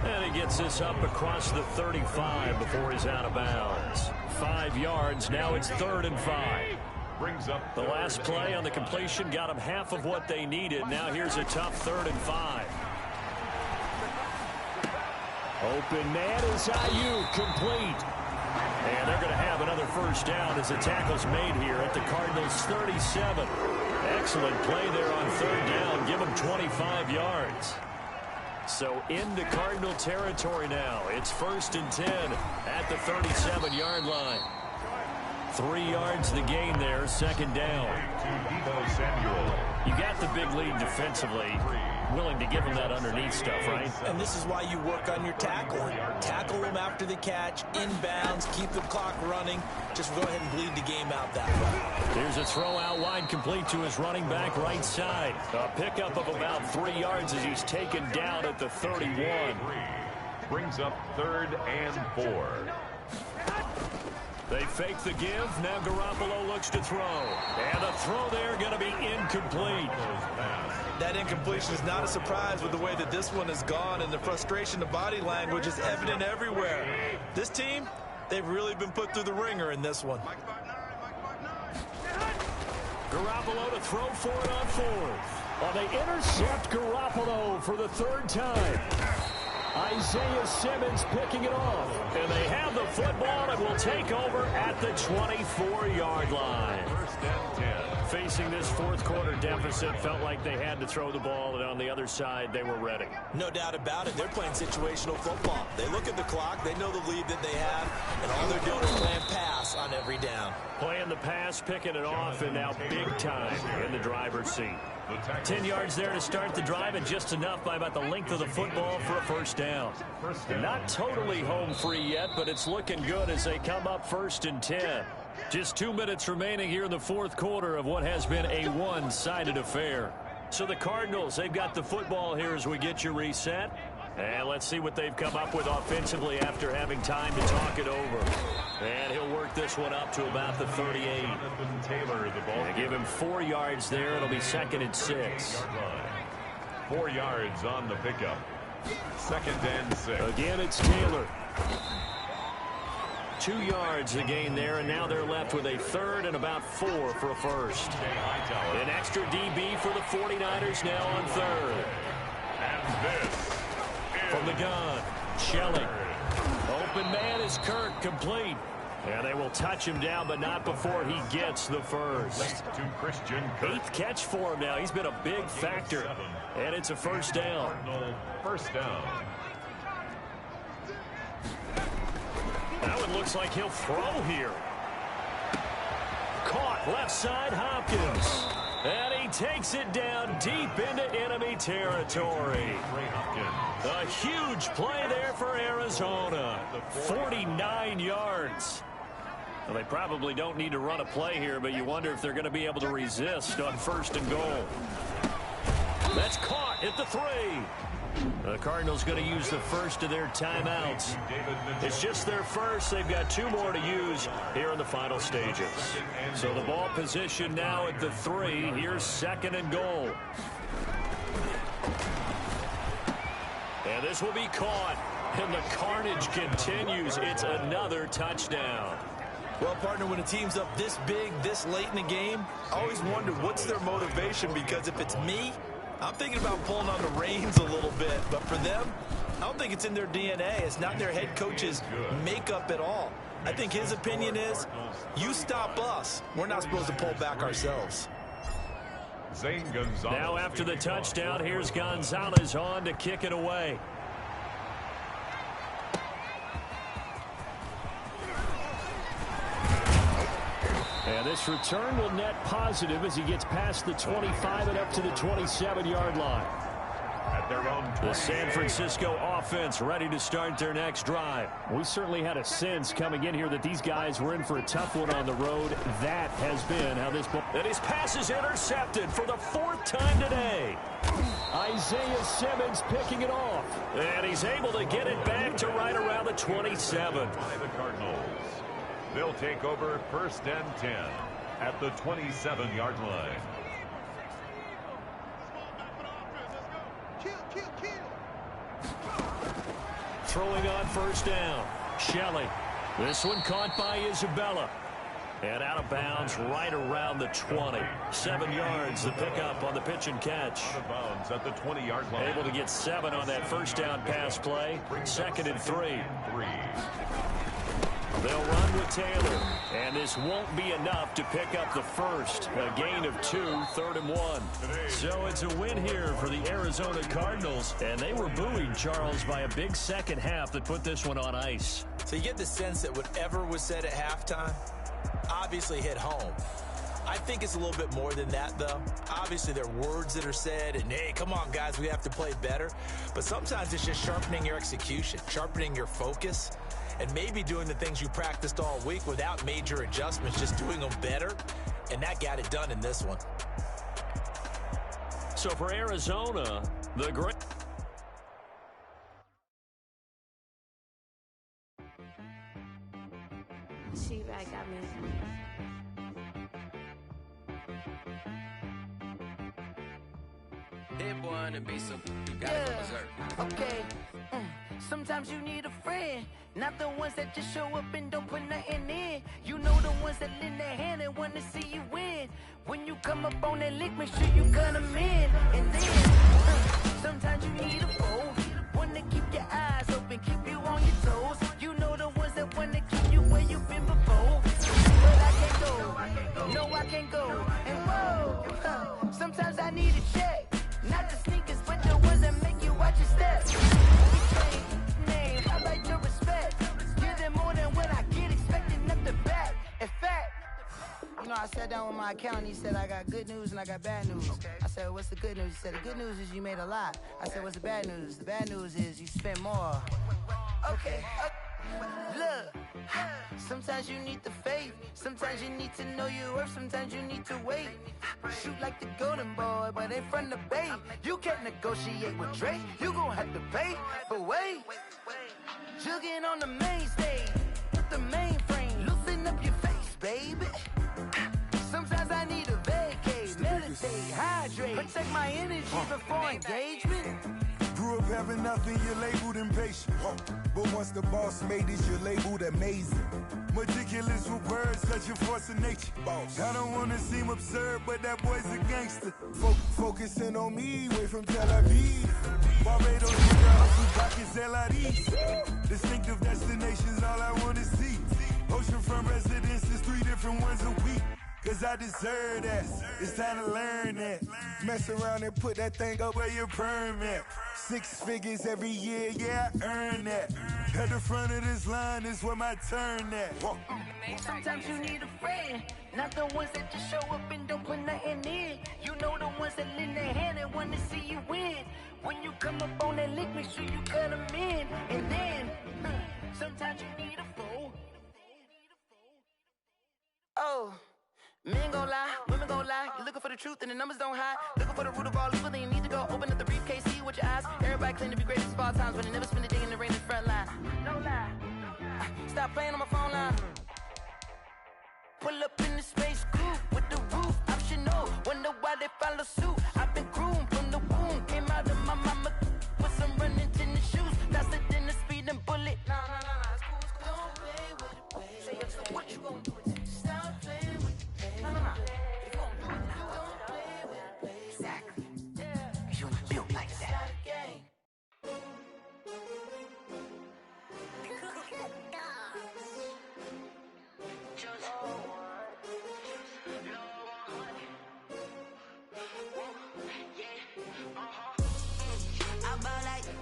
And he gets this up across the 35 before he's out of bounds. 5 yards. Now it's 3rd and 5. Brings up the last play on the completion got them half of what they needed. Now here's a tough 3rd and 5. Open man is Ayuk, complete. And they're going to have another first down as the tackle's made here at the Cardinals' 37. Excellent play there on 3rd down. Give them 25 yards. So into Cardinal territory now. It's 1st and 10 at the 37-yard line. 3 yards the gain there, 2nd down. You got the big lead defensively. Willing to give them that underneath stuff, right? And this is why you work on your tackling. Tackle them after the catch, inbounds, keep the clock running. Just go ahead and bleed the game out that way. Here's a throw out wide, complete to his running back right side. A pickup of about 3 yards as he's taken down at the 31. Brings up 3rd and 4. They fake the give. Now Garoppolo looks to throw. And the throw there going to be incomplete. That incompletion is not a surprise with the way that this one has gone, and the frustration of body language is evident everywhere. This team, they've really been put through the ringer in this one. Garoppolo to throw for it on 4th. Well, they intercept Garoppolo for the 3rd time. Isaiah Simmons picking it off. And they have the football and will take over at the 24-yard line. 1st and 10. Facing this 4th quarter deficit, felt like they had to throw the ball, and on the other side, they were ready. No doubt about it. They're playing situational football. They look at the clock, they know the lead that they have, and all they're doing is playing pass on every down. Playing the pass, picking it off, and now big time in the driver's seat. 10 yards there to start the drive, and just enough by about the length of the football for a first down. Not totally home free yet, but it's looking good as they come up 1st and 10. Just 2 minutes remaining here in the 4th quarter of what has been a one-sided affair. So the Cardinals, they've got the football here as we get you reset. And let's see what they've come up with offensively after having time to talk it over. And he'll work this one up to about the 38. Taylor, the ball. Give him 4 yards there. It'll be 2nd and 6. 4 yards on the pickup. 2nd and 6. Again, it's Taylor. 2 yards the gain there, and now they're left with a 3rd and about 4 for a first. An extra DB for the 49ers now on 3rd. And this from the gun, Shelley. Open man is Kirk, complete. And they will touch him down, but not before he gets the first. To Christian Kirk. 8th catch for him now. He's been a big factor. And it's a first down. First down. Now it looks like he'll throw here. Caught left side, Hopkins. And he takes it down deep into enemy territory. A huge play there for Arizona. 49 yards. Well, they probably don't need to run a play here, but you wonder if they're going to be able to resist on 1st and goal. That's caught at the 3. The Cardinals going to use the first of their timeouts. It's just their first. They've got 2 more to use here in the final stages. So the ball position now at the 3. Here's 2nd and goal. And this will be caught. And the carnage continues. It's another touchdown. Well, partner, when a team's up this big, this late in the game, I always wonder what's their motivation, because if it's me, I'm thinking about pulling on the reins a little bit. But for them, I don't think it's in their DNA. It's not in their head coach's makeup at all. I think his opinion is, you stop us, we're not supposed to pull back ourselves. Now after the touchdown, here's Gonzalez on to kick it away. And this return will net positive as he gets past the 25 and up to the 27-yard line. At their own 20. The San Francisco offense ready to start their next drive. We certainly had a sense coming in here that these guys were in for a tough one on the road. That has been how this ball. And his pass is intercepted for the 4th time today. Isaiah Simmons picking it off. And he's able to get it back to right around the 27. By the Cardinals. They'll take over 1st and 10 at the 27-yard line. Throwing on 1st down. Shelley. This one caught by Isabella. And out of bounds right around the 20. 7 yards, the pickup on the pitch and catch. Out of bounds at the 20-yard line. Able to get 7 on that 1st down pass play. 2nd and 3. They'll run with Taylor. And this won't be enough to pick up the first. A gain of 2, 3rd and 1. So it's a win here for the Arizona Cardinals. And they were buoyed, Charles, by a big second half that put this one on ice. So you get the sense that whatever was said at halftime obviously hit home. I think it's a little bit more than that, though. Obviously, there are words that are said, and hey, come on, guys, we have to play better. But sometimes it's just sharpening your execution, sharpening your focus, and maybe doing the things you practiced all week without major adjustments, just doing them better, and that got it done in this one. So for Arizona, the great... She-Bag got me. Hit one and be so you gotta go berserk. Okay. Sometimes you need a friend, not the ones that just show up and don't put nothing in. You know the ones that lend their hand and want to see you win. When you come up on that lick, make sure you cut them in. And then, sometimes you need a foe, one to keep your eyes open, keep you on your toes. You know the ones that want to keep you where you've been before. But I can't go, no I can't go. And whoa, sometimes I need a check. Not the sneakers, but the ones that make you watch your steps. Name, I like your respect. Give them more than what I get, expecting nothing back. In fact, you know, I sat down with my accountant. He said, I got good news and I got bad news. I said, what's the good news? He said, the good news is you made a lot. I said, what's the bad news? The bad news is you spent more. Okay. Look, sometimes you need the faith. Sometimes you need to know your worth. Sometimes you need to wait. Shoot like the golden boy, but ain't from the bay. You can't negotiate with Drake. You gon' have to pay. But wait, jugging on the main stage with the mainframe. Loosen up your face, baby. Sometimes I need a vacate, meditate, hydrate, protect my energy before engagement. Grew up having nothing, you're labeled impatient. But once the boss made it, you're labeled amazing. Meticulous with words, such a force of nature. I don't wanna seem absurd, but that boy's a gangster. Focusing on me, way from Tel Aviv. Barbados, pockets, LIDs. Distinctive destinations, all I wanna see. Oceanfront residences, 3 different ones a week. Cause I deserve that, it's time to learn that. Mess around and put that thing up where your perm at. 6 figures every year, yeah, I earn that. At the front of this line is where my turn at. Sometimes you need a friend, not the ones that just show up and don't put nothing in. You know the ones that lend their hand and wanna see you win. When you come up on that lick, make sure you cut them in. And then, sometimes you need a fool. Oh. Men gon' lie, women gon' lie. You're looking for the truth and the numbers don't hide. Looking for the root of all evil, then you need to go open up the briefcase, see with your eyes. Everybody claim to be greatest of all times, but they never spend a day in the rain in the front line. No lie. Stop playing on my phone line. Pull up in the space coupe with the roof optional. Wonder why they follow suit. I've been groomed from the womb. Came out of my mama with some running tennis shoes. Faster than the speeding bullet. Nah, it's cool, it's cool. Don't play with it, baby. Say it, so what you gon' do with it? Stop playing with it. No. If you gon' do it, you don't play with it, baby. Exactly. Yeah. You ain't built like that.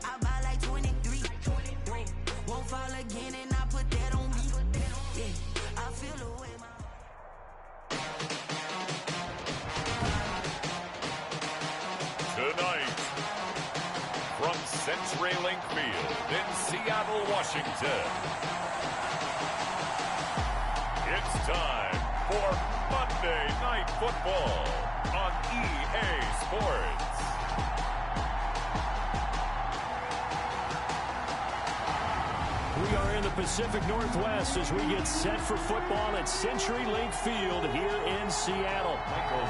I buy like 23. Won't fall again and I put that on me. Yeah, I feel the way my... Tonight, from CenturyLink Field in Seattle, Washington, it's time for Monday Night Football on EA Sports. We are in the Pacific Northwest as we get set for football at CenturyLink Field here in Seattle.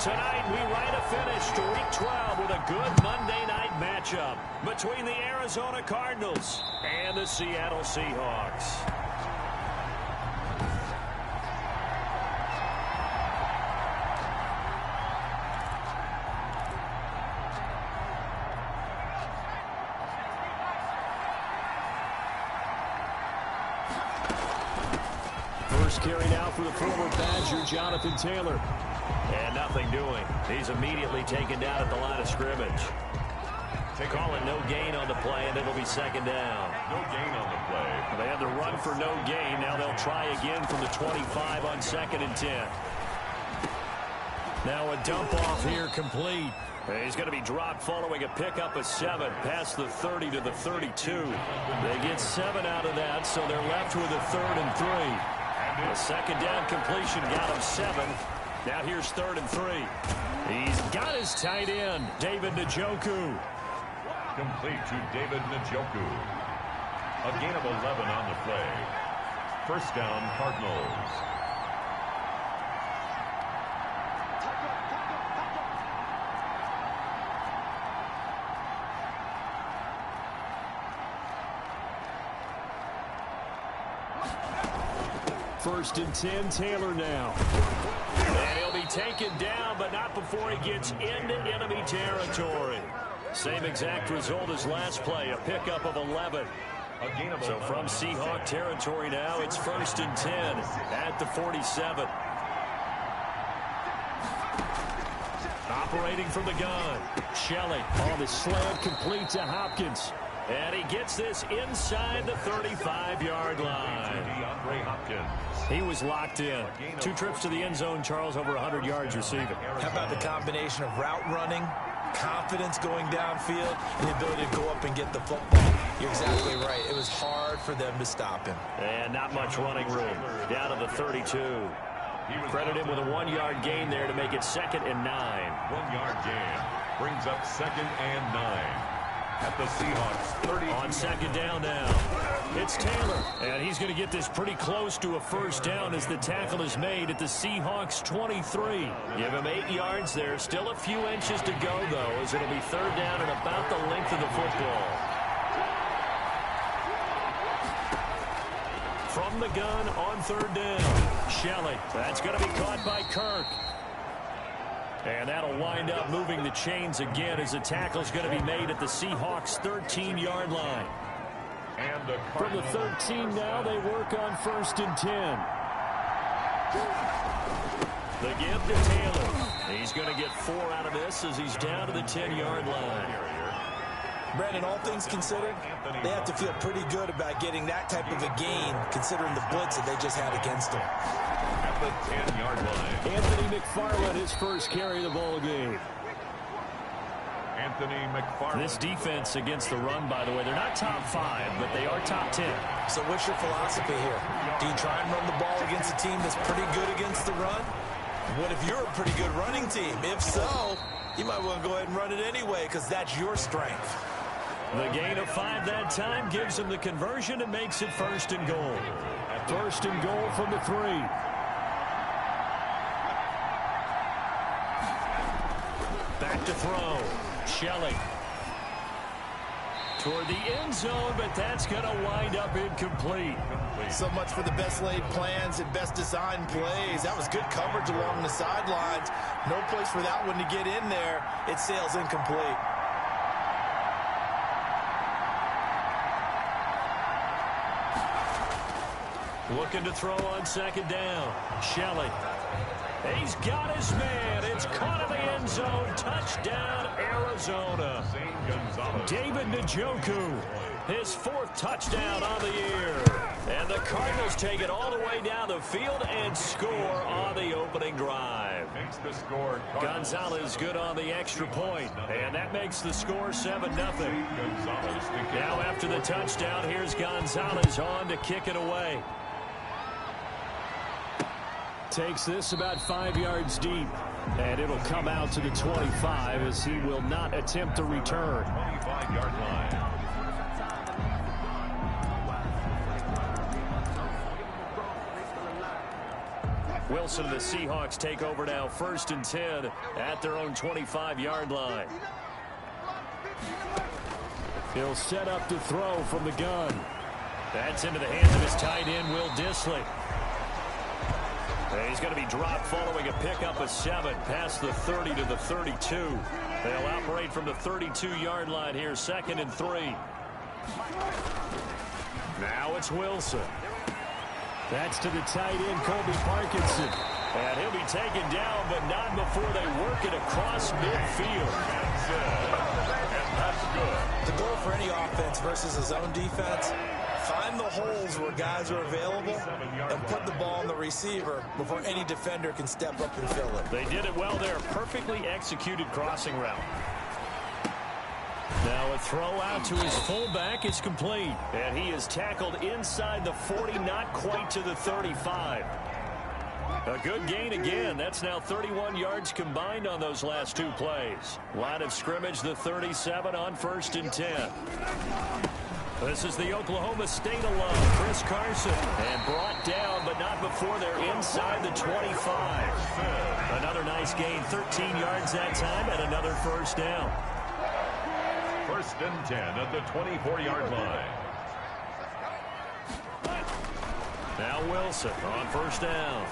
Tonight, we write a finish to Week 12 with a good Monday night matchup between the Arizona Cardinals and the Seattle Seahawks. First carry now for the former Badger, Jonathan Taylor. And nothing doing. He's immediately taken down at the line of scrimmage. Call it no gain on the play, and it'll be second down. No gain on the play. They had the run for no gain. Now they'll try again from the 25 on 2nd and 10. Now a dump off here complete. He's going to be dropped following a pickup of 7 past the 30 to the 32. They get 7 out of that, so they're left with a 3rd and 3. The second down completion got him 7. Now here's 3rd and 3. He's got his tight end, David Njoku. Complete to David Njoku. A gain of 11 on the play. First down, Cardinals. First and 10, Taylor now. And he'll be taken down, but not before he gets into enemy territory. Same exact result as last play, a pickup of 11. So from Seahawk territory now, it's 1st and 10 at the 47. Operating from the gun. Shelley on the slant, complete to Hopkins. And he gets this inside the 35-yard line. He was locked in. 2 trips to the end zone, Charles, over 100 yards receiving. How about the combination of route running, confidence going downfield, and the ability to go up and get the football? You're exactly right. It was hard for them to stop him. And not much running room. Down to the 32. Credit him with a 1-yard gain there to make it 2nd and 9. 1-yard gain brings up 2nd and 9. At the Seahawks 30. On 2nd down now. It's Taylor. And he's going to get this pretty close to a first down as the tackle is made at the Seahawks 23. Give him 8 yards there. Still a few inches to go, though, as it'll be 3rd down and about the length of the football. From the gun on 3rd down. Shelley. That's going to be caught by Kirk. And that'll wind up moving the chains again as the tackle's going to be made at the Seahawks 13-yard line. And from the 13 now, they work on 1st and 10. The give to Taylor. He's going to get 4 out of this as he's down to the 10-yard line. Brandon, all things considered, they have to feel pretty good about getting that type of a gain, considering the blitz that they just had against them. At the 10-yard line. Anthony McFarland, his first carry of the ball game. Anthony McFarland. This defense against the run, by the way, they're not top 5, but they are top 10. So what's your philosophy here? Do you try and run the ball against a team that's pretty good against the run? What if you're a pretty good running team? If so, you might want to go ahead and run it anyway because that's your strength. The gain of 5 that time gives him the conversion and makes it 1st and goal. 1st and goal from the 3. Back to throw. Shelley. Toward the end zone, but that's going to wind up incomplete. So much for the best laid plans and best designed plays. That was good coverage along the sidelines. No place for that one to get in there. It sails incomplete. Looking to throw on 2nd down. Shelley. He's got his man. It's caught in the end zone. Touchdown, Arizona. David Njoku. His 4th touchdown on the year. And the Cardinals take it all the way down the field and score on the opening drive. Gonzalez good on the extra point. And that makes the score 7-0. Now after the touchdown, here's Gonzalez on to kick it away. Takes this about 5 yards deep. And it'll come out to the 25 as he will not attempt a return. 25-yard line. Wilson and the Seahawks take over now 1st and 10 at their own 25-yard line. He'll set up to throw from the gun. That's into the hands of his tight end, Will Dissly. He's going to be dropped following a pickup of 7 past the 30 to the 32. They'll operate from the 32-yard line here, 2nd and 3. Now it's Wilson. That's to the tight end, Colby Parkinson. And he'll be taken down, but not before they work it across midfield. And that's good. The goal for any offense versus a zone defense, find the holes where guys are available and put the ball on the receiver before any defender can step up and fill it. They did it well there. Perfectly executed crossing route. Now a throw out to his fullback is complete. And he is tackled inside the 40, not quite to the 35. A good gain again. That's now 31 yards combined on those last 2 plays. Line of scrimmage, the 37 on 1st and 10. This is the Oklahoma State alum, Chris Carson. And brought down, but not before they're inside the 25. Another nice gain, 13 yards that time, and another 1st down. 1st and 10 at the 24-yard line. Now Wilson on 1st down.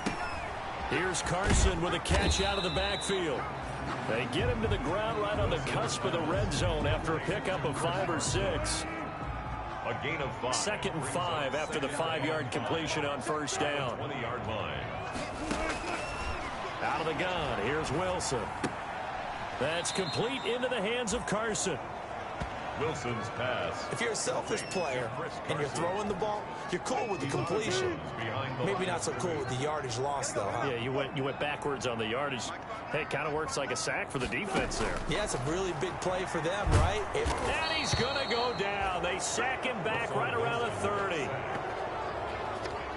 Here's Carson with a catch out of the backfield. They get him to the ground right on the cusp of the red zone after a pickup of 5 or 6. A gain of 5. 2nd and 5 after the 5-yard completion on 1st down. 20-yard line. Out of the gun, here's Wilson. That's complete into the hands of Carson. Wilson's pass. If you're a selfish player and you're throwing the ball, you're cool with the completion. Maybe not so cool with the yardage loss, though, huh? Yeah, you went backwards on the yardage. Hey, it kind of works like a sack for the defense there. Yeah, it's a really big play for them, right? And he's going to go down. They sack him back right around the 30.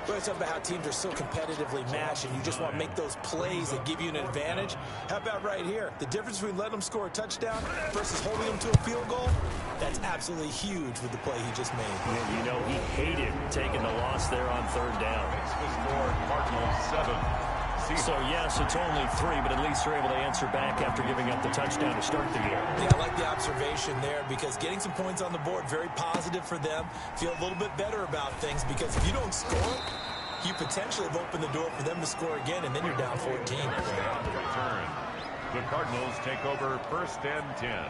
We're talking about how teams are so competitively matched, and you just want to make those plays that give you an advantage. How about right here? The difference between letting them score a touchdown versus holding them to a field goal, that's absolutely huge with the play he just made. And you know he hated taking the loss there on third down. The score, Cardinals 7. So, yes, it's only 3, but at least they're able to answer back after giving up the touchdown to start the year. Yeah, I like the observation there because getting some points on the board, very positive for them. Feel a little bit better about things because if you don't score, you potentially have opened the door for them to score again, and then you're down 14. On the return, the Cardinals take over 1st and 10.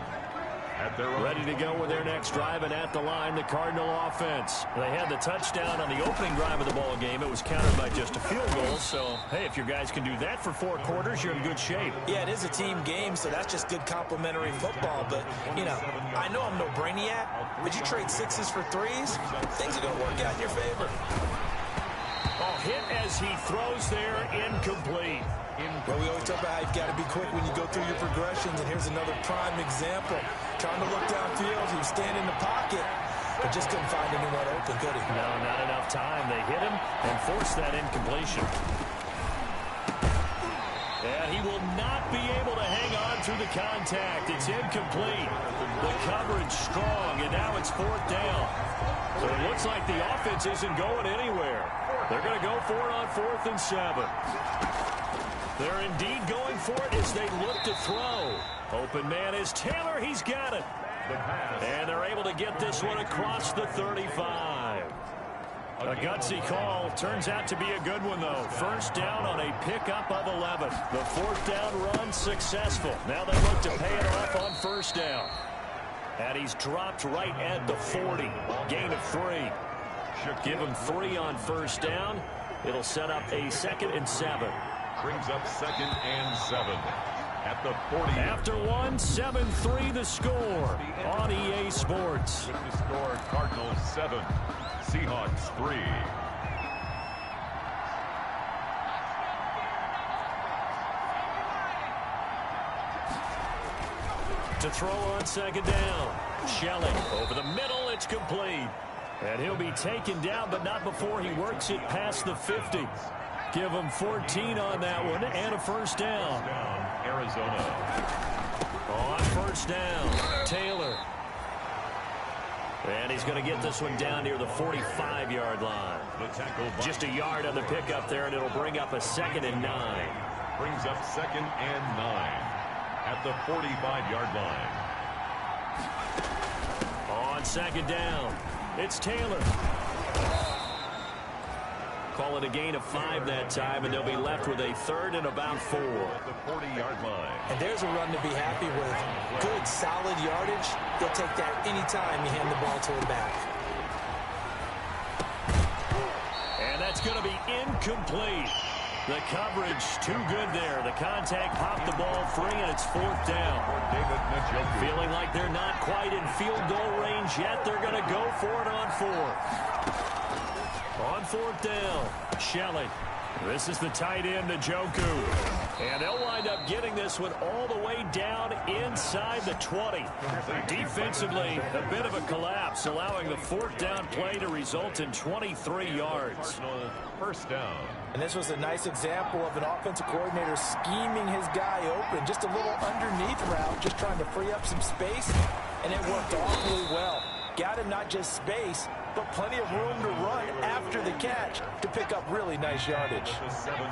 Ready to go with their next drive, and at the line, the Cardinal offense. They had the touchdown on the opening drive of the ball game. It was countered by just a field goal, so, hey, if your guys can do that for 4 quarters, you're in good shape. Yeah, it is a team game, so that's just good complimentary football. But, you know, I know I'm no brainiac, but you trade 6s for 3s, things are going to work out in your favor. Oh, hit as he throws there, incomplete. Well, we always talk about how you've got to be quick when you go through your progressions, and here's another prime example. Trying to look downfield, he was standing in the pocket, but just couldn't find anyone open, could he? No, not enough time. They hit him and forced that incompletion. And he will not be able to hang on through the contact. It's incomplete. The coverage strong, and now it's 4th down. So it looks like the offense isn't going anywhere. They're going to go for it on 4th and 7. They're indeed going for it as they look to throw. Open man is Taylor. He's got it. And they're able to get this one across the 35. A gutsy call. Turns out to be a good one, though. 1st down on a pickup of 11. The 4th down run successful. Now they look to pay it off on 1st down. And he's dropped right at the 40. Gain of 3. Give him 3 on 1st down. It'll set up a 2nd and 7. Brings up 2nd and 7 at the 40. After 1, 7-3 the score on EA Sports. With the score, Cardinals 7, Seahawks 3. To throw on 2nd down. Shelley over the middle. It's complete. And he'll be taken down, but not before he works it past the 50. Give him 14 on that one and a 1st down. Arizona. On 1st down, Taylor. And he's going to get this one down near the 45-yard line. Just a yard on the pickup there, and it'll bring up a 2nd and 9. Brings up 2nd and 9 at the 45-yard line. On 2nd down, it's Taylor. Call it a gain of 5 that time, and they'll be left with a 3rd and about 4. At the 40-yard line. And there's a run to be happy with. Good, solid yardage. They'll take that any time you hand the ball to a back. And that's going to be incomplete. The coverage too good there. The contact popped the ball free, and it's 4th down. Feeling like they're not quite in field goal range yet. They're going to go for it on 4th. On 4th down, Shelley. This is the tight end, Njoku. And they'll wind up getting this one all the way down inside the 20. Defensively, a bit of a collapse, allowing the 4th down play to result in 23 yards. 1st down. And this was a nice example of an offensive coordinator scheming his guy open. Just a little underneath route, just trying to free up some space. And it worked awfully well. Got him not just space, but plenty of room to run after the catch to pick up really nice yardage.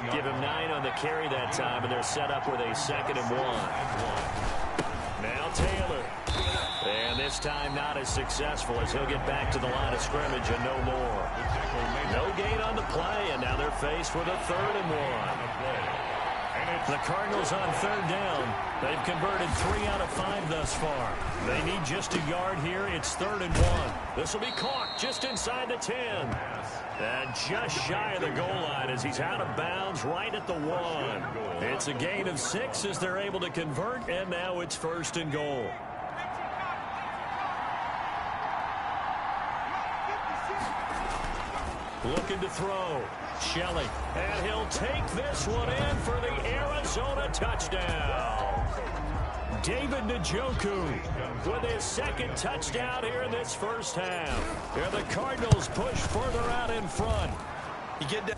Give him 9 on the carry that time, and they're set up with a 2nd and 1. Now Taylor. And this time not as successful as he'll get back to the line of scrimmage and no more. No gain on the play, and now they're faced with a 3rd and 1. The Cardinals on 3rd down. They've converted 3 out of 5 thus far. They need just a yard here. It's 3rd and 1. This will be caught just inside the 10. And just shy of the goal line as he's out of bounds right at the 1. It's a gain of 6 as they're able to convert, and now it's 1st and goal. Looking to throw. Shelley. And he'll take this one in for the Arizona touchdown. David Njoku with his second touchdown here in this first half. Here the Cardinals push further out in front. You get that.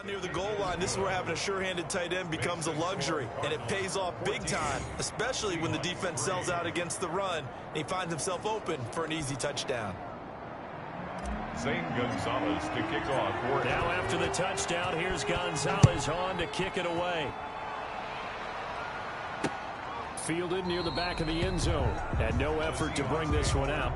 Near the goal line, this is where having a sure-handed tight end becomes a luxury, and it pays off big time, especially when the defense sells out against the run, and he finds himself open for an easy touchdown. Zane Gonzalez to kick off. Now after the touchdown, here's Gonzalez on to kick it away. Fielded near the back of the end zone, and no effort to bring this one out.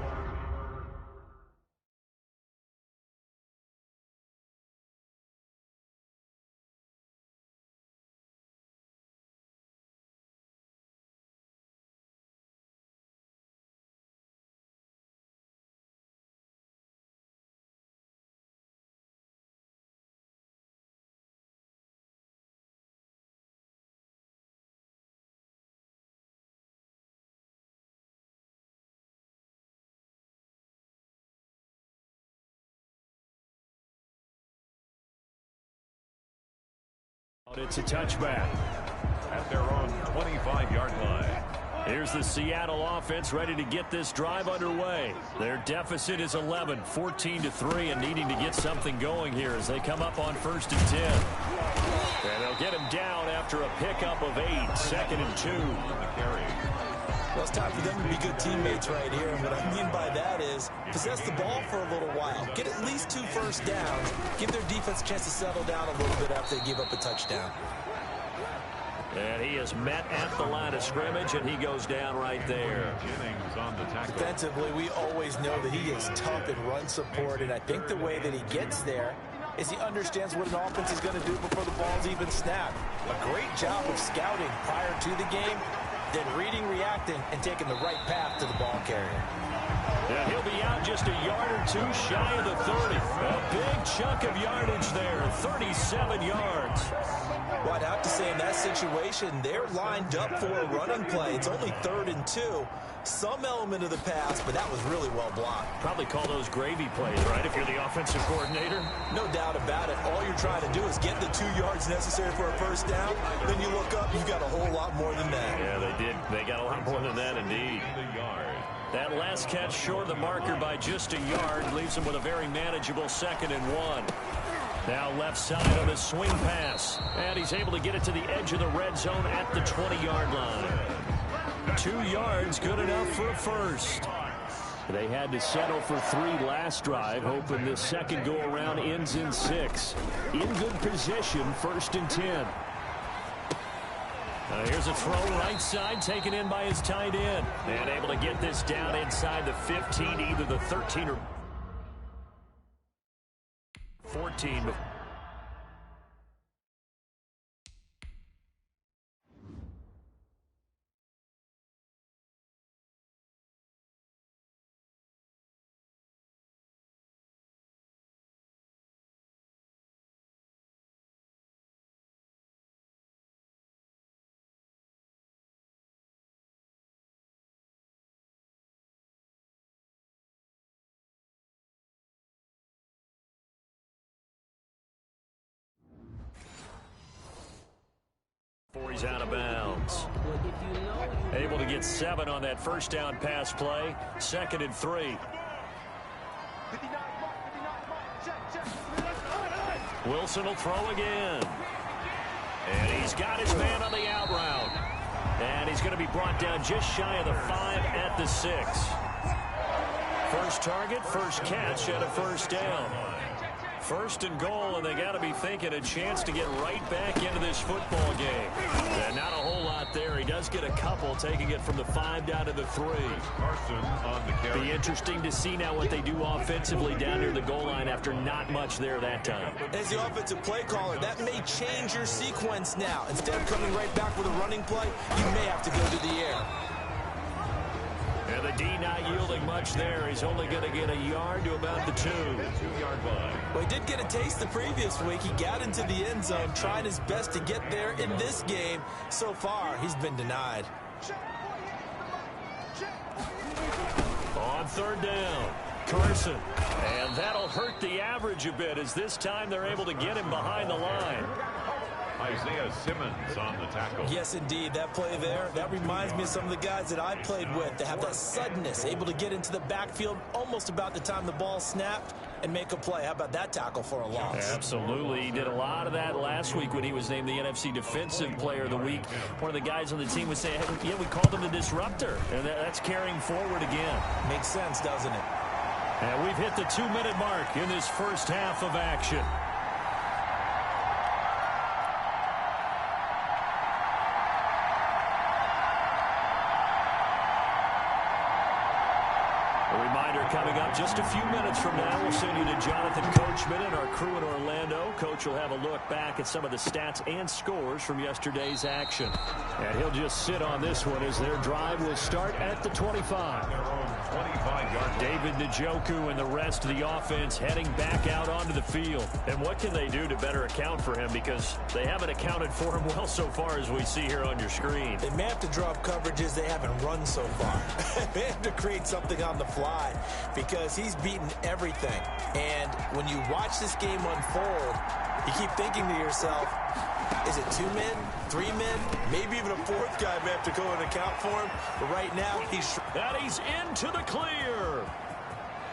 It's a touchback at their own 25-yard line. Here's the Seattle offense ready to get this drive underway. Their deficit is 11, 14-3, and needing to get something going here as they come up on 1st and 10. And they'll get him down after a pickup of 8, 2nd and 2. Well, it's time for them to be good teammates right here. And what I mean by that is possess the ball for a little while. Get at least 2 first downs. Give their defense a chance to settle down a little bit after they give up a touchdown. And he is met at the line of scrimmage, and he goes down right there. Defensively, we always know that he is tough in run support, and I think the way that he gets there is he understands what an offense is going to do before the ball's even snapped. A great job of scouting prior to the game, then reading, reacting, and taking the right path to the ball carrier. Yeah, he'll be out just a yard or 2 shy of the 30. A big chunk of yardage there, 37 yards. Well, I'd have to say in that situation, they're lined up for a running play. It's only 3rd and 2. Some element of the pass, but that was really well blocked. Probably call those gravy plays, right, if you're the offensive coordinator? No doubt about it. All you're trying to do is get the 2 yards necessary for a first down. Then you look up, you've got a whole lot more than that. Yeah, they did. They got a lot more than that, indeed. That last catch short of the marker by just a yard leaves him with a very manageable 2nd and 1. Now left side on the swing pass. And he's able to get it to the edge of the red zone at the 20-yard line. 2 yards, good enough for a first. They had to settle for 3 last drive, hoping the second go-around ends in 6. In good position, 1st and 10. Here's a throw right side, taken in by his tight end. And able to get this down inside the 15, either the 13 or 14. He's out of bounds. Able to get 7 on that first down pass play. 2nd and 3. Wilson will throw again. And he's got his man on the out route. And he's going to be brought down just shy of the 5 at the 6. First target, first catch at a first down. 1st and goal, and they got to be thinking a chance to get right back into this football game. And not a whole lot there. He does get a couple, taking it from the 5 down to the 3. Carson on the carry. Be interesting to see now what they do offensively down near the goal line after not much there that time. As the offensive play caller, that may change your sequence now. Instead of coming right back with a running play, you may have to go to the air. And the D not yielding much there. He's only going to get a yard to about the 2-yard line. Well, he did get a taste the previous week. He got into the end zone, trying his best to get there in this game. So far, he's been denied. On 3rd down, Carson. And that'll hurt the average a bit, as this time they're able to get him behind the line. Isaiah Simmons on the tackle. Yes, indeed. That play there, that reminds me of some of the guys that I played with. They have that suddenness, able to get into the backfield almost about the time the ball snapped. and make a play. How about that tackle for a loss? Absolutely. He did a lot of that last week when he was named the NFC Defensive Player of the Week. One of the guys on the team would say, hey, yeah, we called him the disruptor. And that's carrying forward again. Makes sense, doesn't it? And we've hit the 2-minute mark in this first half of action. Coming up just a few minutes from now, we'll send you to Jonathan Coachman and our crew in Orlando. Coach will have a look back at some of the stats and scores from yesterday's action. And he'll just sit on this one as their drive will start at the 25. David Njoku and the rest of the offense heading back out onto the field. And what can they do to better account for him? Because they haven't accounted for him well so far, as we see here on your screen. They may have to drop coverages they haven't run so far. They have to create something on the fly, because he's beaten everything. And when you watch this game unfold, you keep thinking to yourself, is it 2 men, 3 men, maybe even a 4th guy may have to go and account for him. But right now, he's into the clear.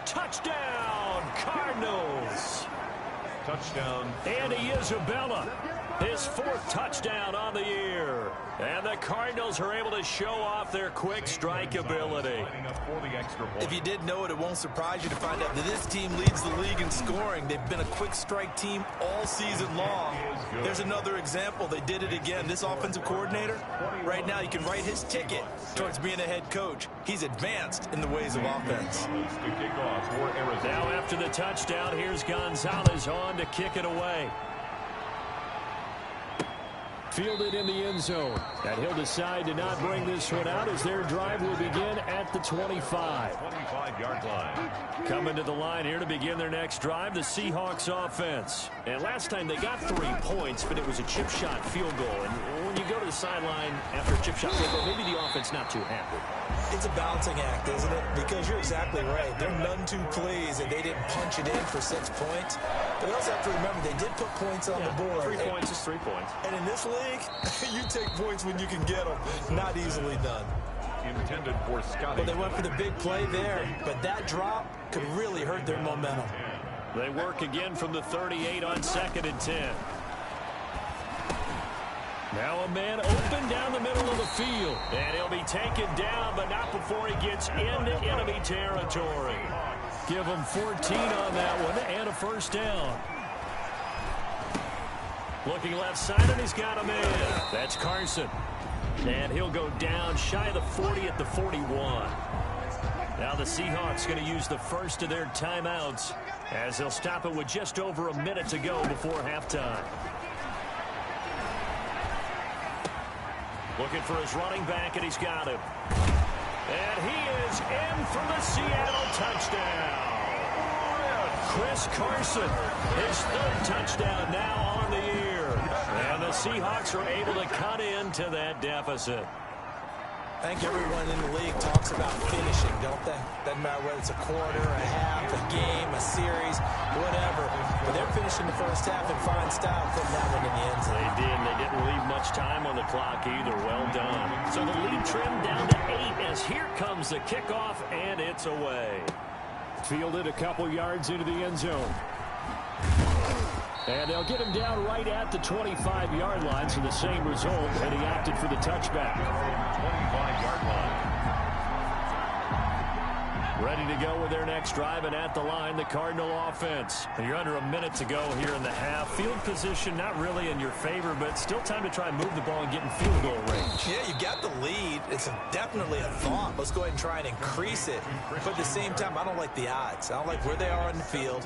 Touchdown, Cardinals. Touchdown. Andy Isabella, his 4th touchdown on the year. And the Cardinals are able to show off their quick strike ability. If you didn't know it, it won't surprise you to find out that this team leads the league in scoring. They've been a quick strike team all season long. There's another example. They did it again. This offensive coordinator, right now you can write his ticket towards being a head coach. He's advanced in the ways of offense. Now after the touchdown, here's Gonzalez on to kick it away. Fielded in the end zone. And he'll decide to not bring this one out as their drive will begin at the 25. 25-yard line. Coming to the line here to begin their next drive, the Seahawks offense. And last time they got 3 points, but it was a chip shot field goal. And when you go to the sideline after a chip shot field goal, maybe the offense not too happy. It's a balancing act, isn't it? Because you're exactly right. They're none too pleased that they didn't punch it in for 6 points. But you also have to remember they did put points on the board. 3 points is 3 points. And in this league, you take points when you can get them. Not easily done. Intended for Scotty. Well, they went for the big play there, but that drop could really hurt their momentum. They work again from the 38 on 2nd and 10. Now a man open down the middle of the field. And he'll be taken down, but not before he gets into enemy territory. Give him 14 on that one and a first down. Looking left side, and he's got him in. That's Carson. And he'll go down shy of the 40 at the 41. Now the Seahawks going to use the first of their timeouts as they'll stop it with just over a minute to go before halftime. Looking for his running back, and he's got him. And he is in for the Seattle touchdown. Chris Carson, his 3rd touchdown now on the year. And the Seahawks are able to cut into that deficit. I think everyone in the league talks about finishing, don't they? Doesn't matter whether it's a quarter, a half, a game, a series, whatever. But they're finishing the first half in fine style, putting that one in the end zone. They did, and they didn't leave much time on the clock either. Well done. So the lead trimmed down to 8 as here comes the kickoff, and it's away. Fielded a couple yards into the end zone. And they'll get him down right at the 25-yard line, so the same result, and he opted for the touchback. 25-yard line. Ready to go with their next drive, and at the line, the Cardinal offense. And you're under a minute to go here in the half. Field position not really in your favor, but still time to try and move the ball and get in field goal range. Yeah, you got the lead. It's definitely a thought. Let's go ahead and try and increase it. But at the same time, I don't like the odds. I don't like where they are on the field.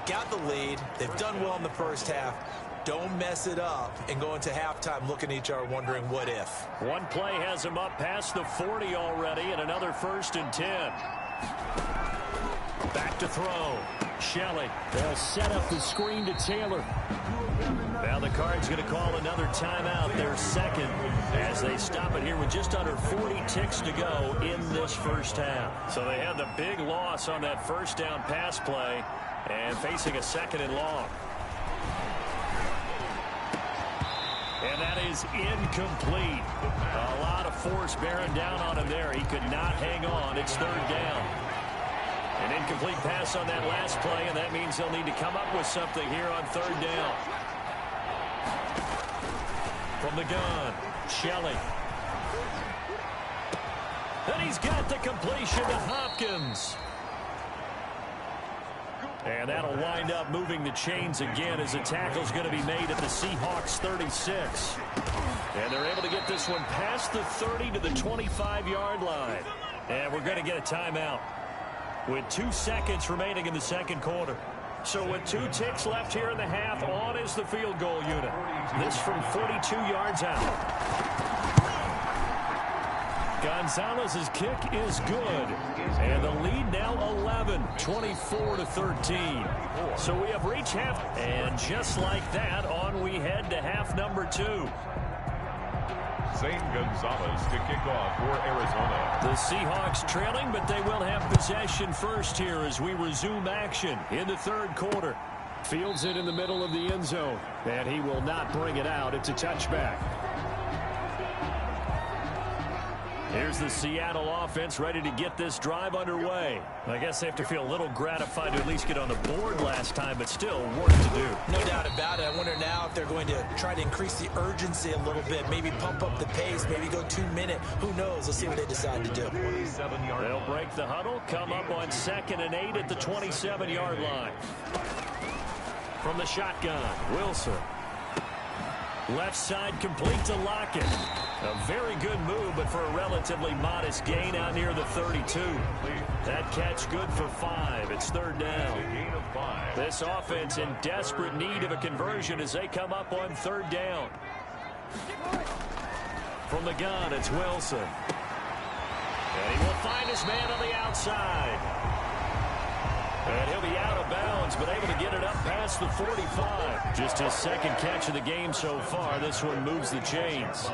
Got the lead. They've done well in the first half. Don't mess it up and go into halftime looking at each other wondering what if. One play has him up past the 40 already, and another 1st and 10. Back to throw. Shelley. They'll set up the screen to Taylor. Now the Cards going to call another timeout, their 2nd, as they stop it here with just under 40 ticks to go in this first half. So they had the big loss on that first down pass play and facing a 2nd and long. And that is incomplete. A lot of force bearing down on him there. He could not hang on. It's 3rd down. An incomplete pass on that last play, and that means they'll need to come up with something here on third down. From the gun, Shelley. And he's got the completion to Hopkins. And that'll wind up moving the chains again as the tackle's going to be made at the Seahawks 36. And they're able to get this one past the 30 to the 25-yard line. And we're going to get a timeout with 2 seconds remaining in the second quarter. So with 2 ticks left here in the half, on is the field goal unit. This from 42 yards out. Gonzalez's kick is good. And the lead now 11, 24-13. So we have reached half. And just like that, on we head to half number 2. Zane Gonzalez to kick off for Arizona. The Seahawks trailing, but they will have possession first here as we resume action in the third quarter. Fields it in the middle of the end zone, and he will not bring it out. It's a touchback. Here's the Seattle offense ready to get this drive underway. I guess they have to feel a little gratified to at least get on the board last time, but still work to do. No doubt about it. I wonder now if they're going to try to increase the urgency a little bit, maybe pump up the pace, maybe go 2-minute. Who knows? Let's see what they decide to do. They'll break the huddle, come up on 2nd and 8 at the 27-yard line. From the shotgun, Wilson. Left side complete to Lockett. A very good move, but for a relatively modest gain out near the 32. That catch good for 5. It's third down. This offense in desperate need of a conversion as they come up on third down. From the gun, it's Wilson. And he will find his man on the outside. And he'll be out of bounds, but able to get it up past the 45. Just his second catch of the game so far. This one moves the chains.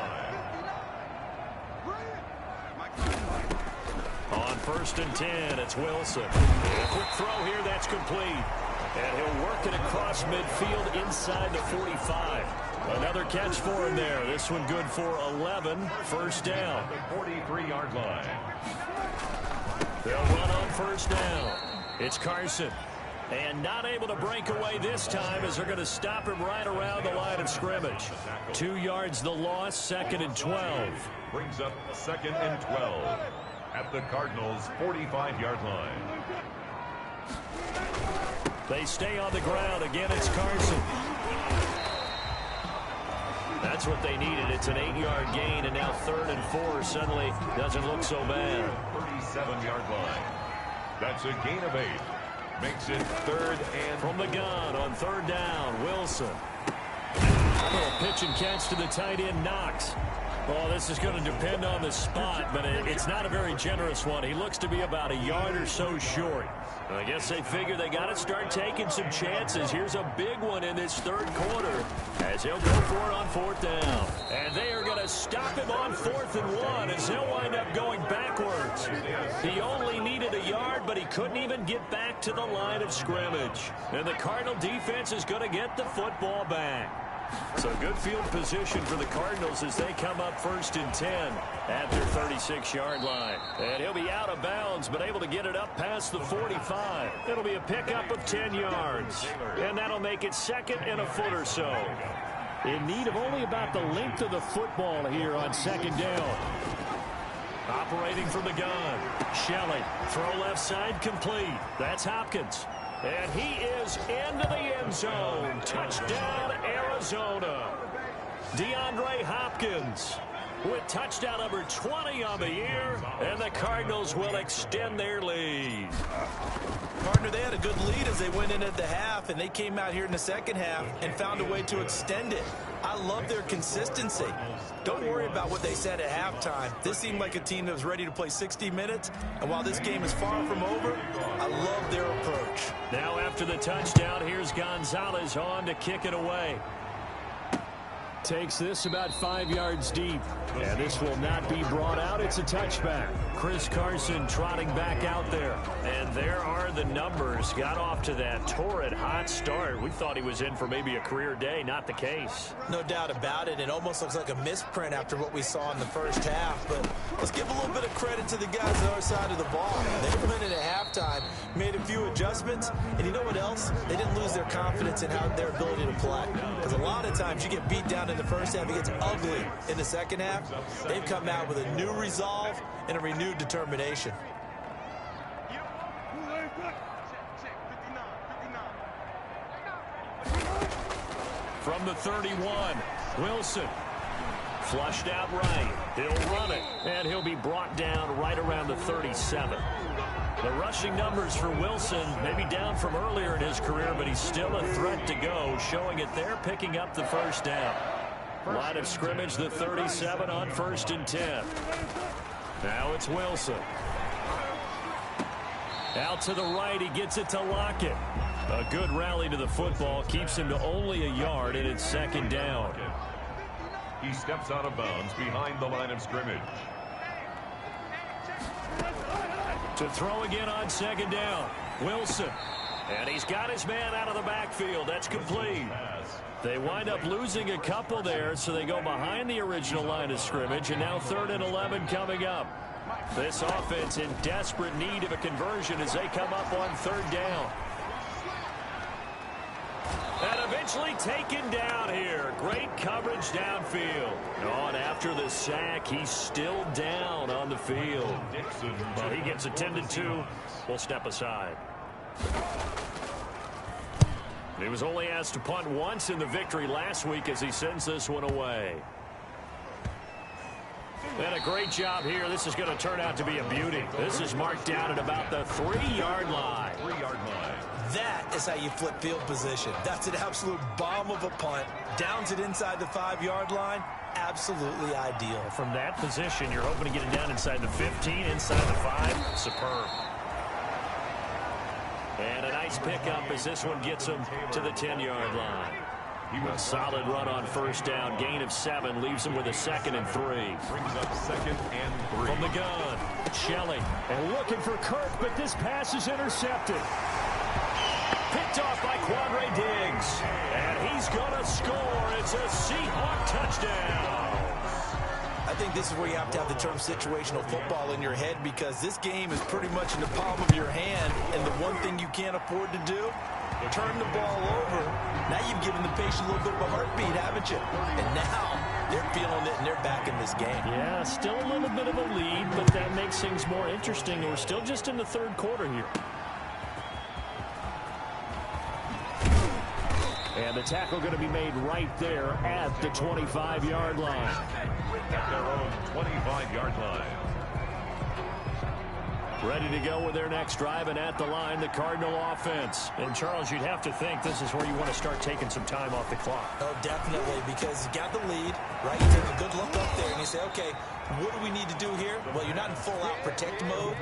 On 1st and 10, it's Wilson. And a quick throw here, that's complete. And he'll work it across midfield inside the 45. Another catch for him there. This one good for 11. First down. The 43-yard line. They'll run on first down. It's Carson. And not able to break away this time as they're going to stop him right around the line of scrimmage. 2 yards the loss, 2nd and 12. Brings up 2nd and 12 at the Cardinals' 45-yard line. They stay on the ground. Again, it's Carson. That's what they needed. It's an 8-yard gain, and now 3rd and 4 suddenly doesn't look so bad. 37-yard line. That's a gain of 8. Makes it 3rd and... From the gun on third down, Wilson. A little pitch and catch to the tight end, Knox. Oh, this is going to depend on the spot, but it's not a very generous one. He looks to be about a yard or so short. I guess they figure they got to start taking some chances. Here's a big one in this third quarter as he'll go for it on 4th down. And they are going to stop him on 4th and 1 as he'll wind up going backwards. He only needed a yard, but he couldn't even get back to the line of scrimmage. And the Cardinal defense is going to get the football back. So good field position for the Cardinals as they come up 1st and 10 at their 36-yard line. And he'll be out of bounds, but able to get it up past the 45. It'll be a pickup of 10 yards. And that'll make it 2nd and a foot or so. In need of only about the length of the football here on 2nd down. Operating from the gun. Shelley. Throw left side complete. That's Hopkins. And he is into the end zone. Touchdown, Arizona. DeAndre Hopkins with touchdown number 20 on the year. And the Cardinals will extend their lead. Partner, they had a good lead as they went in at the half, and they came out here in the second half and found a way to extend it. I love their consistency. Don't worry about what they said at halftime. This seemed like a team that was ready to play 60 minutes, and while this game is far from over, I love their approach. Now after the touchdown, here's Gonzalez on to kick it away. takes this about 5 yards deep. And this will not be brought out. It's a touchback. Chris Carson trotting back out there. And there are the numbers. Got off to that torrid hot start. We thought he was in for maybe a career day. Not the case. No doubt about it. It almost looks like a misprint after what we saw in the first half. But let's give a little bit of credit to the guys on the other side of the ball. They went in at halftime, made a few adjustments, and you know what else? They didn't lose their confidence in their ability to play. Because a lot of times you get beat down in the first half, it gets ugly in the second half. They've come out with a new resolve and a renewed determination. From the 31, Wilson. Flushed out right. He'll run it, and he'll be brought down right around the 37. The rushing numbers for Wilson maybe down from earlier in his career, but he's still a threat to go, showing it there, picking up the first down. Line of scrimmage, the 37 on 1st and 10. Now it's Wilson. Out to the right, he gets it to Lockett. A good rally to the football, keeps him to only a yard, and it's 2nd down. He steps out of bounds behind the line of scrimmage. To throw again on 2nd down, Wilson. And he's got his man out of the backfield. That's complete. They wind up losing a couple there, so they go behind the original line of scrimmage, and now 3rd and 11 coming up. This offense in desperate need of a conversion as they come up on 3rd down. And eventually taken down here. Great coverage downfield. Oh, and after the sack, he's still down on the field. Well, he gets attended to. We'll step aside. He was only asked to punt once in the victory last week as he sends this one away. And a great job here. This is going to turn out to be a beauty. This is marked down at about the 3-yard line. 3-yard line. That is how you flip field position. That's an absolute bomb of a punt. Downs it inside the 5-yard line. Absolutely ideal. From that position, you're hoping to get it down inside the 15, inside the 5. Superb. And a nice pickup as this one gets him to the 10-yard line. A solid run on 1st down. Gain of 7 leaves him with a 2nd and 3. Brings up 2nd and 3. From the gun, Shelley. And looking for Kirk, but this pass is intercepted. Picked off by Quandre Diggs. And he's going to score. It's a Seahawk touchdown. I think this is where you have to have the term situational football in your head, because this game is pretty much in the palm of your hand, and the one thing you can't afford to do, turn the ball over. Now you've given the patient a little bit of a heartbeat, haven't you? And now they're feeling it, and they're back in this game. Yeah, still a little bit of a lead, but that makes things more interesting. We're still just in the 3rd quarter here. And the tackle going to be made right there at the 25-yard line. At their own 25-yard line. Ready to go with their next drive, and at the line, the Cardinal offense. And, Charles, you'd have to think this is where you want to start taking some time off the clock. Oh, definitely, because you got the lead, right? You take a good look up there, and you say, okay, what do we need to do here? Well, you're not in full-out protect mode.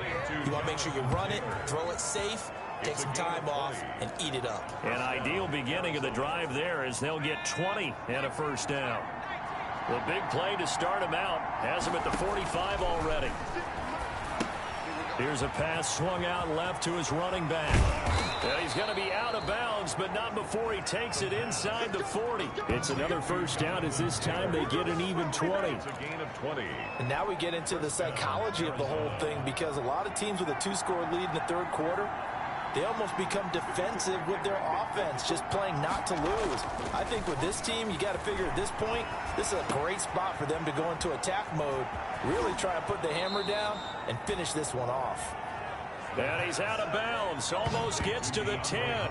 You want to make sure you run it, throw it safe, take some time off, and eat it up. An ideal beginning of the drive there as they'll get 20 and a 1st down. The big play to start him out has him at the 45 already. Here's a pass swung out left to his running back. Well, he's going to be out of bounds, but not before he takes it inside the 40. It's another 1st down as this time they get an even 20. It's a gain of 20. And now we get into the psychology of the whole thing, because a lot of teams with a 2-score lead in the 3rd quarter, they almost become defensive with their offense, just playing not to lose. I think with this team, you got to figure at this point, this is a great spot for them to go into attack mode, really try and put the hammer down and finish this one off. And he's out of bounds, almost gets to the 10.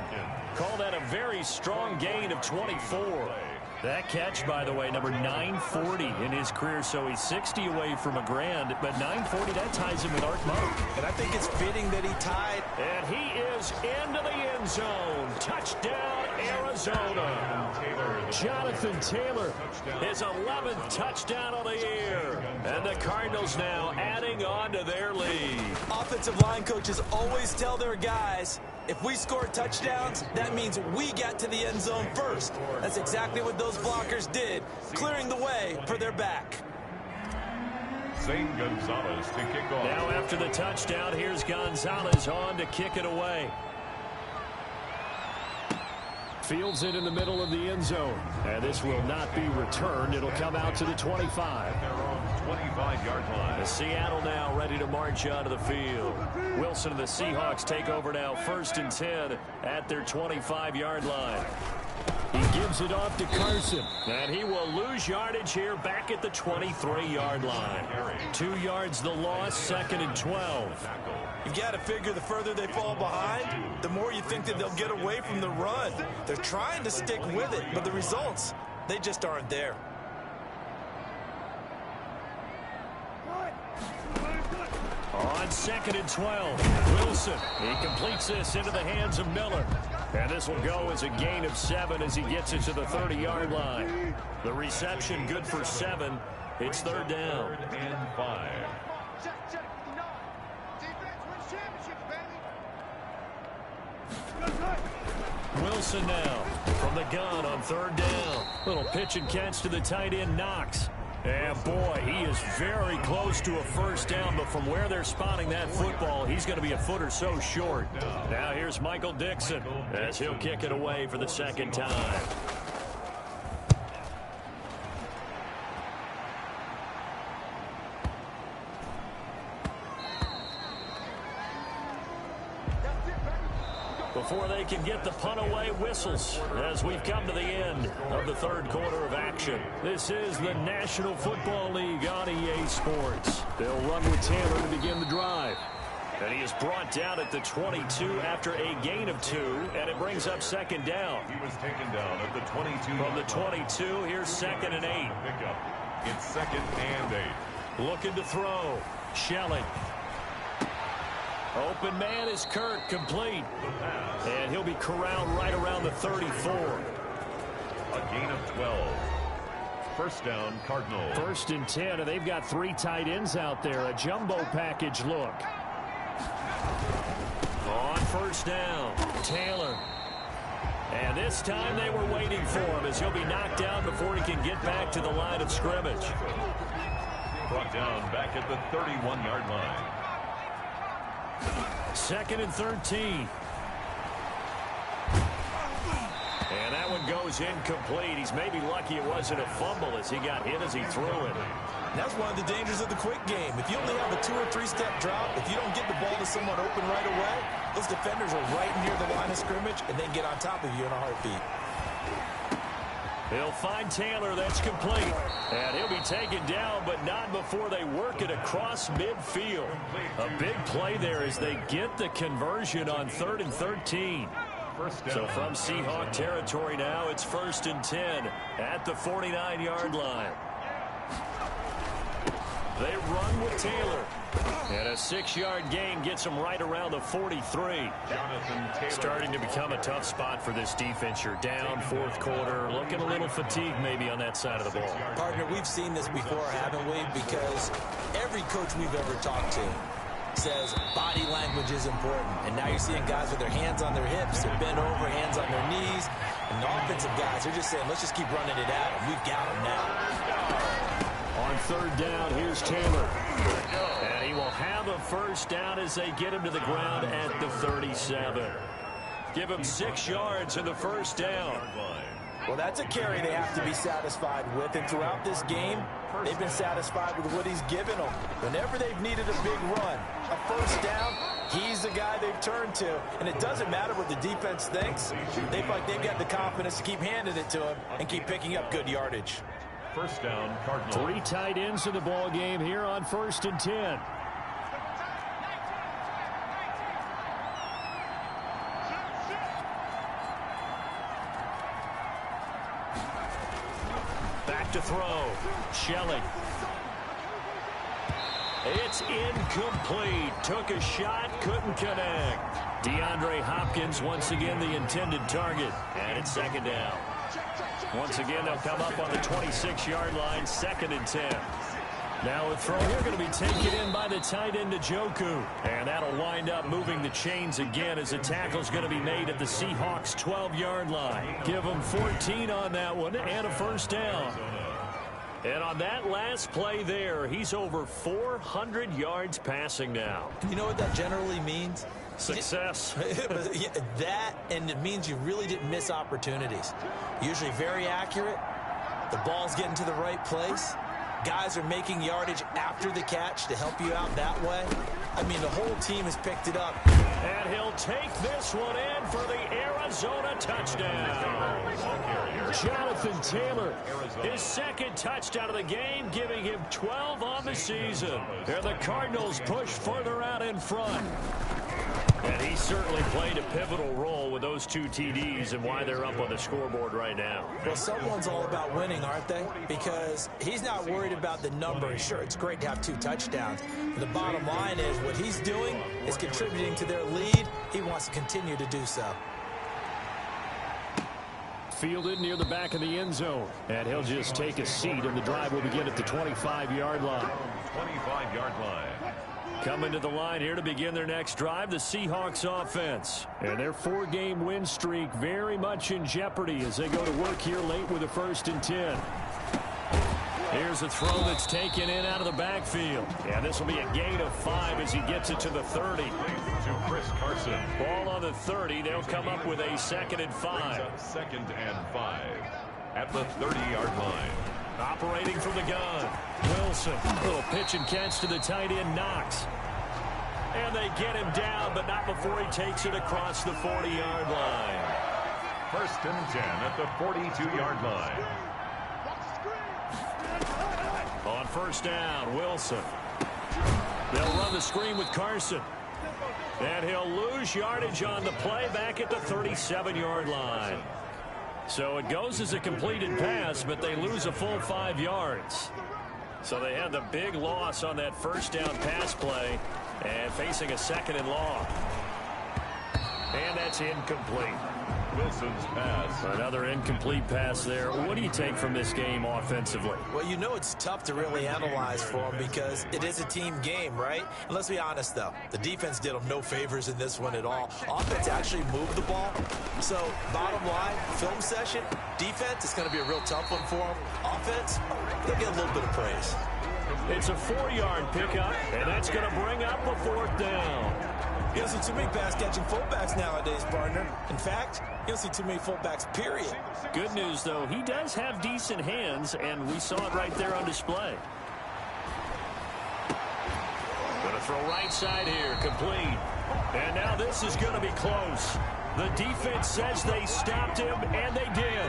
Call that a very strong gain of 24. That catch, by the way, number 940 in his career, so he's 60 away from a grand, but 940, that ties him with Art Monk. And I think it's fitting that he tied. And he is into the end zone. Touchdown, Arizona. Jonathan Taylor, his 11th touchdown of the year. And the Cardinals now adding on to their lead. Offensive line coaches always tell their guys, If we score touchdowns, that means we got to the end zone first. That's exactly what those blockers did, clearing the way for their back. Zane Gonzalez to kick off. Now after the touchdown, here's Gonzalez on to kick it away. Fields it in the middle of the end zone. And this will not be returned. It'll come out to the 25. Their own 25-yard line. The Seattle now ready to march onto the field. Wilson and the Seahawks take over now, 1st and 10 at their 25-yard line. He gives it off to Carson. And he will lose yardage here back at the 23-yard line. 2 yards the loss, 2nd and 12. You've got to figure the further they fall behind, the more you think that they'll get away from the run. They're trying to stick with it, but the results, they just aren't there. On 2nd and 12, Wilson. He completes this into the hands of Miller. And this will go as a gain of 7 as he gets it to the 30-yard line. The reception good for 7. It's 3rd down. 3rd and 5. Wilson now from the gun on 3rd down. Little pitch and catch to the tight end, Knox. And boy, he is very close to a 1st down, but from where they're spotting that football, he's going to be a foot or so short. Now here's Michael Dixon as he'll kick it away for the 2nd time. Before they can get the punt away, whistles as we've come to the end of the 3rd quarter of action. This is the National Football League on EA Sports. They'll run with Taylor to begin the drive. And he is brought down at the 22 after a gain of 2, and it brings up 2nd down. He was taken down at the 22. From the 22, here's 2nd and 8. Pickup. It's 2nd and 8. Looking to throw. Shelling. Open man is Kirk, complete. And he'll be corralled right around the 34. A gain of 12. 1st down, Cardinals. 1st and 10, and they've got 3 tight ends out there. A jumbo package look. On 1st down, Taylor. And this time they were waiting for him as he'll be knocked down before he can get back to the line of scrimmage. Brought down back at the 31-yard line. 2nd and 13. And that one goes incomplete. He's maybe lucky it wasn't a fumble as he got hit as he threw it. That's one of the dangers of the quick game. If you only have a 2- or 3-step drop, if you don't get the ball to someone open right away, those defenders are right near the line of scrimmage and they get on top of you in a heartbeat. They'll find Taylor. That's complete. And he'll be taken down, but not before they work it across midfield. A big play there as they get the conversion on 3rd and 13. So from Seahawk territory now, it's 1st and 10 at the 49-yard line. They run with Taylor. And a 6-yard gain gets them right around the 43. Starting to become a tough spot for this defense. You're down 4th quarter. Looking a little fatigued maybe on that side of the ball. Partner, we've seen this before, haven't we? Because every coach we've ever talked to says body language is important. And now you're seeing guys with their hands on their hips. They're bent over, hands on their knees. And the offensive guys, they're just saying, let's just keep running it at them. We've got them now. On 3rd down, here's Taylor. And he will have a 1st down as they get him to the ground at the 37. Give him 6 yards in the 1st down. Well, that's a carry they have to be satisfied with. And throughout this game, they've been satisfied with what he's given them. Whenever they've needed a big run, a 1st down, he's the guy they've turned to. And it doesn't matter what the defense thinks. They feel like they've got the confidence to keep handing it to him and keep picking up good yardage. 1st down, Cardinals. 3 tight ends in the ball game here on 1st and 10. Back to throw. Shelling. It's incomplete. Took a shot, couldn't connect. DeAndre Hopkins once again the intended target. And it's 2nd down. Once again, they'll come up on the 26-yard line, 2nd and 10. Now a throw here going to be taken in by the tight end Njoku. And that'll wind up moving the chains again as the tackle's going to be made at the Seahawks' 12-yard line. Give them 14 on that one and a first down. And on that last play there, he's over 400 yards passing now. You know what that generally means? Success. That, and it means you really didn't miss opportunities. Usually very accurate. The ball's getting to the right place. Guys are making yardage after the catch to help you out that way. I mean, the whole team has picked it up. And he'll take this one in for the Arizona touchdown. Jonathan Taylor, his second touchdown of the game, giving him 12 on the season. And the Cardinals push further out in front. And he certainly played a pivotal role with those 2 TDs and why they're up on the scoreboard right now. Well, someone's all about winning, aren't they? Because he's not worried about the number. Sure, it's great to have 2 touchdowns. But the bottom line is what he's doing is contributing to their lead. He wants to continue to do so. Fielded near the back of the end zone. And he'll just take a seat, and the drive will begin at the 25-yard line. 25-yard line. Coming to the line here to begin their next drive, the Seahawks offense. And their 4-game win streak very much in jeopardy as they go to work here late with a 1st and 10. Here's a throw that's taken in out of the backfield. And this will be a gain of 5 as he gets it to the 30. To Chris Carson. Ball on the 30. They'll come up with a 2nd and 5. 2nd and 5 at the 30-yard line. Operating from the gun, Wilson. Little pitch and catch to the tight end, Knox. And they get him down, but not before he takes it across the 40-yard line. 1st and 10 at the 42-yard line. On 1st down, Wilson. They'll run the screen with Carson. And he'll lose yardage on the play back at the 37-yard line. So it goes as a completed pass, but they lose a full 5 yards. So they had the big loss on that 1st down pass play and facing a 2nd and long. And that's incomplete. Wilson's pass. Another incomplete pass there. What do you take from this game offensively? Well, you know it's tough to really analyze for them because it is a team game, right? And let's be honest, though. The defense did them no favors in this one at all. Offense actually moved the ball. So, bottom line, film session, defense, it's going to be a real tough one for them. Offense, they'll get a little bit of praise. It's a 4-yard pickup, and that's going to bring up a 4th down. You don't see too many pass-catching fullbacks nowadays, partner. In fact, you don't see too many fullbacks, period. Good news, though, he does have decent hands, and we saw it right there on display. Going to throw right side here, complete. And now this is going to be close. The defense says they stopped him, and they did.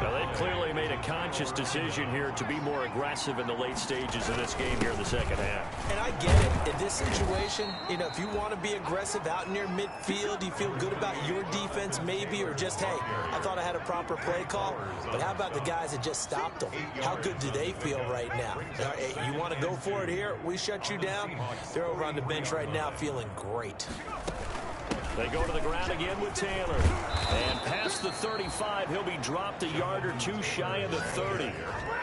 Now, they've clearly made a conscious decision here to be more aggressive in the late stages of this game here in the 2nd half. And I get it. In this situation, you know, if you want to be aggressive out near midfield, you feel good about your defense maybe, or just, hey, I thought I had a proper play call. But how about the guys that just stopped them? How good do they feel right now? You want to go for it here? We shut you down? They're over on the bench right now feeling great. They go to the ground again with Taylor. And past the 35, he'll be dropped a yard or 2 shy of the 30.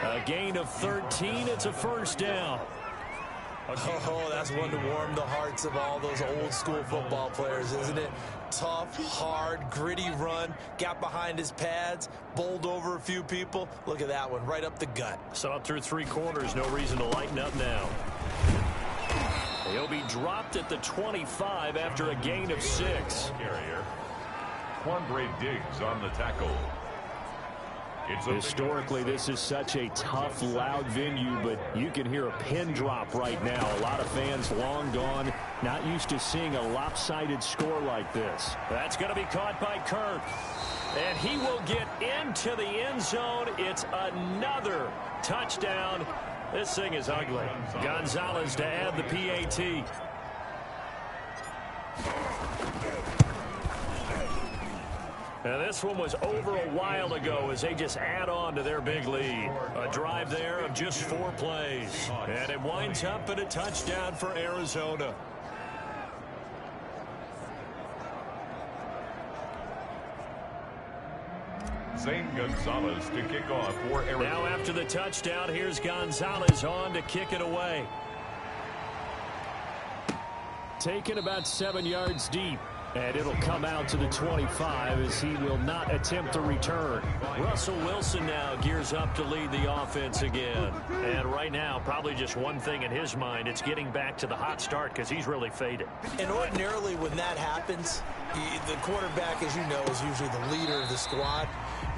A gain of 13. It's a 1st down. Oh, that's one to warm the hearts of all those old school football players, isn't it? Tough, hard, gritty run. Got behind his pads, bowled over a few people. Look at that one, right up the gut. Saw it through 3 quarters. No reason to lighten up now. He'll be dropped at the 25 after a gain of 6. Carrier. Quandre Diggs on the tackle. Historically, this is such a tough, loud venue, but you can hear a pin drop right now. A lot of fans long gone, not used to seeing a lopsided score like this. That's going to be caught by Kirk. And he will get into the end zone. It's another touchdown. This thing is ugly. Gonzalez to add the PAT. Now this one was over a while ago as they just add on to their big lead. A drive there of just 4 plays. And it winds up at a touchdown for Arizona. Zane Gonzalez to kick off for Arizona. Now after the touchdown, here's Gonzalez on to kick it away. Taken about 7 yards deep. And it'll come out to the 25 as he will not attempt to return. Russell Wilson now gears up to lead the offense again. And right now, probably just one thing in his mind. It's getting back to the hot start because he's really faded. And ordinarily when that happens, the quarterback, as you know, is usually the leader of the squad.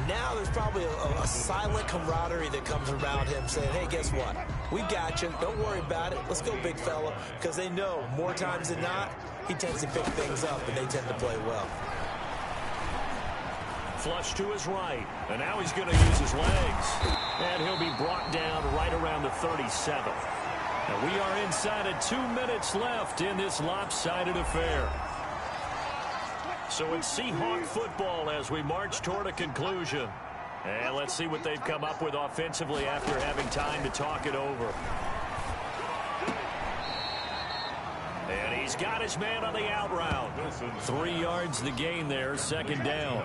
Now there's probably a silent camaraderie that comes around him saying, hey, guess what? We got you. Don't worry about it. Let's go, big fella. Because they know more times than not, he tends to pick things up, and they tend to play well. Flush to his right, and now he's going to use his legs. And he'll be brought down right around the 37. And we are inside of 2 minutes left in this lopsided affair. So it's Seahawk football as we march toward a conclusion. And let's see what they've come up with offensively after having time to talk it over. And he's got his man on the out route. 3 yards the gain there, second down.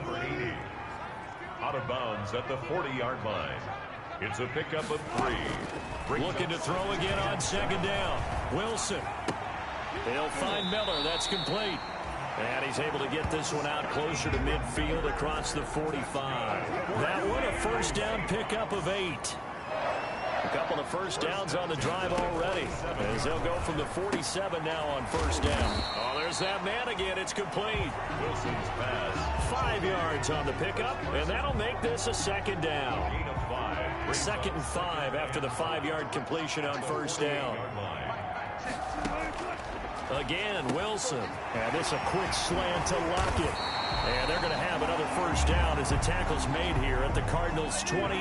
Out of bounds at the 40-yard line. It's a pickup of 3. Looking to throw again on second down. Wilson. They'll find Miller. That's complete. And he's able to get this one out closer to midfield across the 45. That one a first down pickup of 8. A couple of first downs on the drive already as they'll go from the 47 now on first down. Oh, there's that man again. It's complete. Wilson's pass. 5 yards on the pickup, and that'll make this a second down. Gain of 5. Second and 5 after the 5-yard completion on first down. Again, Wilson. And this a quick slant to Lockett. And they're going to have another first down as the tackle's made here at the Cardinals' 28.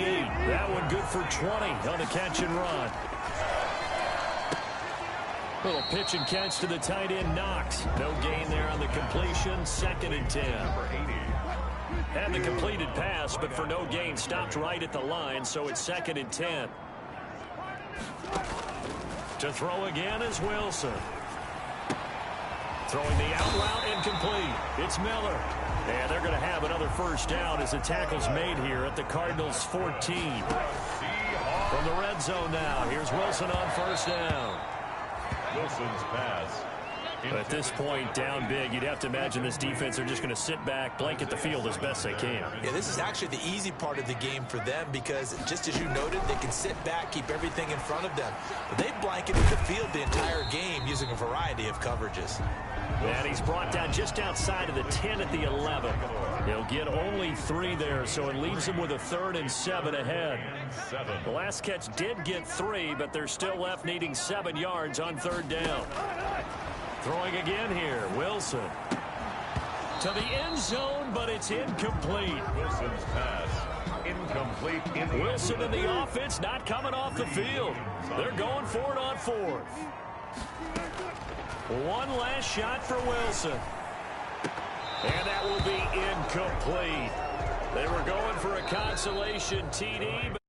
That one good for 20 on the catch and run. Little pitch and catch to the tight end, Knox. No gain there on the completion. Second and 10. Had the completed pass, but for no gain, stopped right at the line, so it's second and 10. To throw again is Wilson. Throwing the out route incomplete. It's Miller. And they're going to have another first down as the tackle's made here at the Cardinals' 14. From the red zone now, here's Wilson on first down. Wilson's pass. But at this point, down big, you'd have to imagine this defense are just going to sit back, blanket the field as best they can. Yeah, this is actually the easy part of the game for them because, just as you noted, they can sit back, keep everything in front of them. But they've blanketed the field the entire game using a variety of coverages. And he's brought down just outside of the 10 at the 11. He'll get only 3 there, so it leaves him with a 3rd and 7 ahead. The last catch did get 3, but they're still left needing 7 yards on third down. Throwing again here, Wilson. To the end zone, but it's incomplete. Wilson's pass. Incomplete. Wilson and the offense not coming off the field. They're going for it on 4th. One last shot for Wilson. And that will be incomplete. They were going for a consolation TD.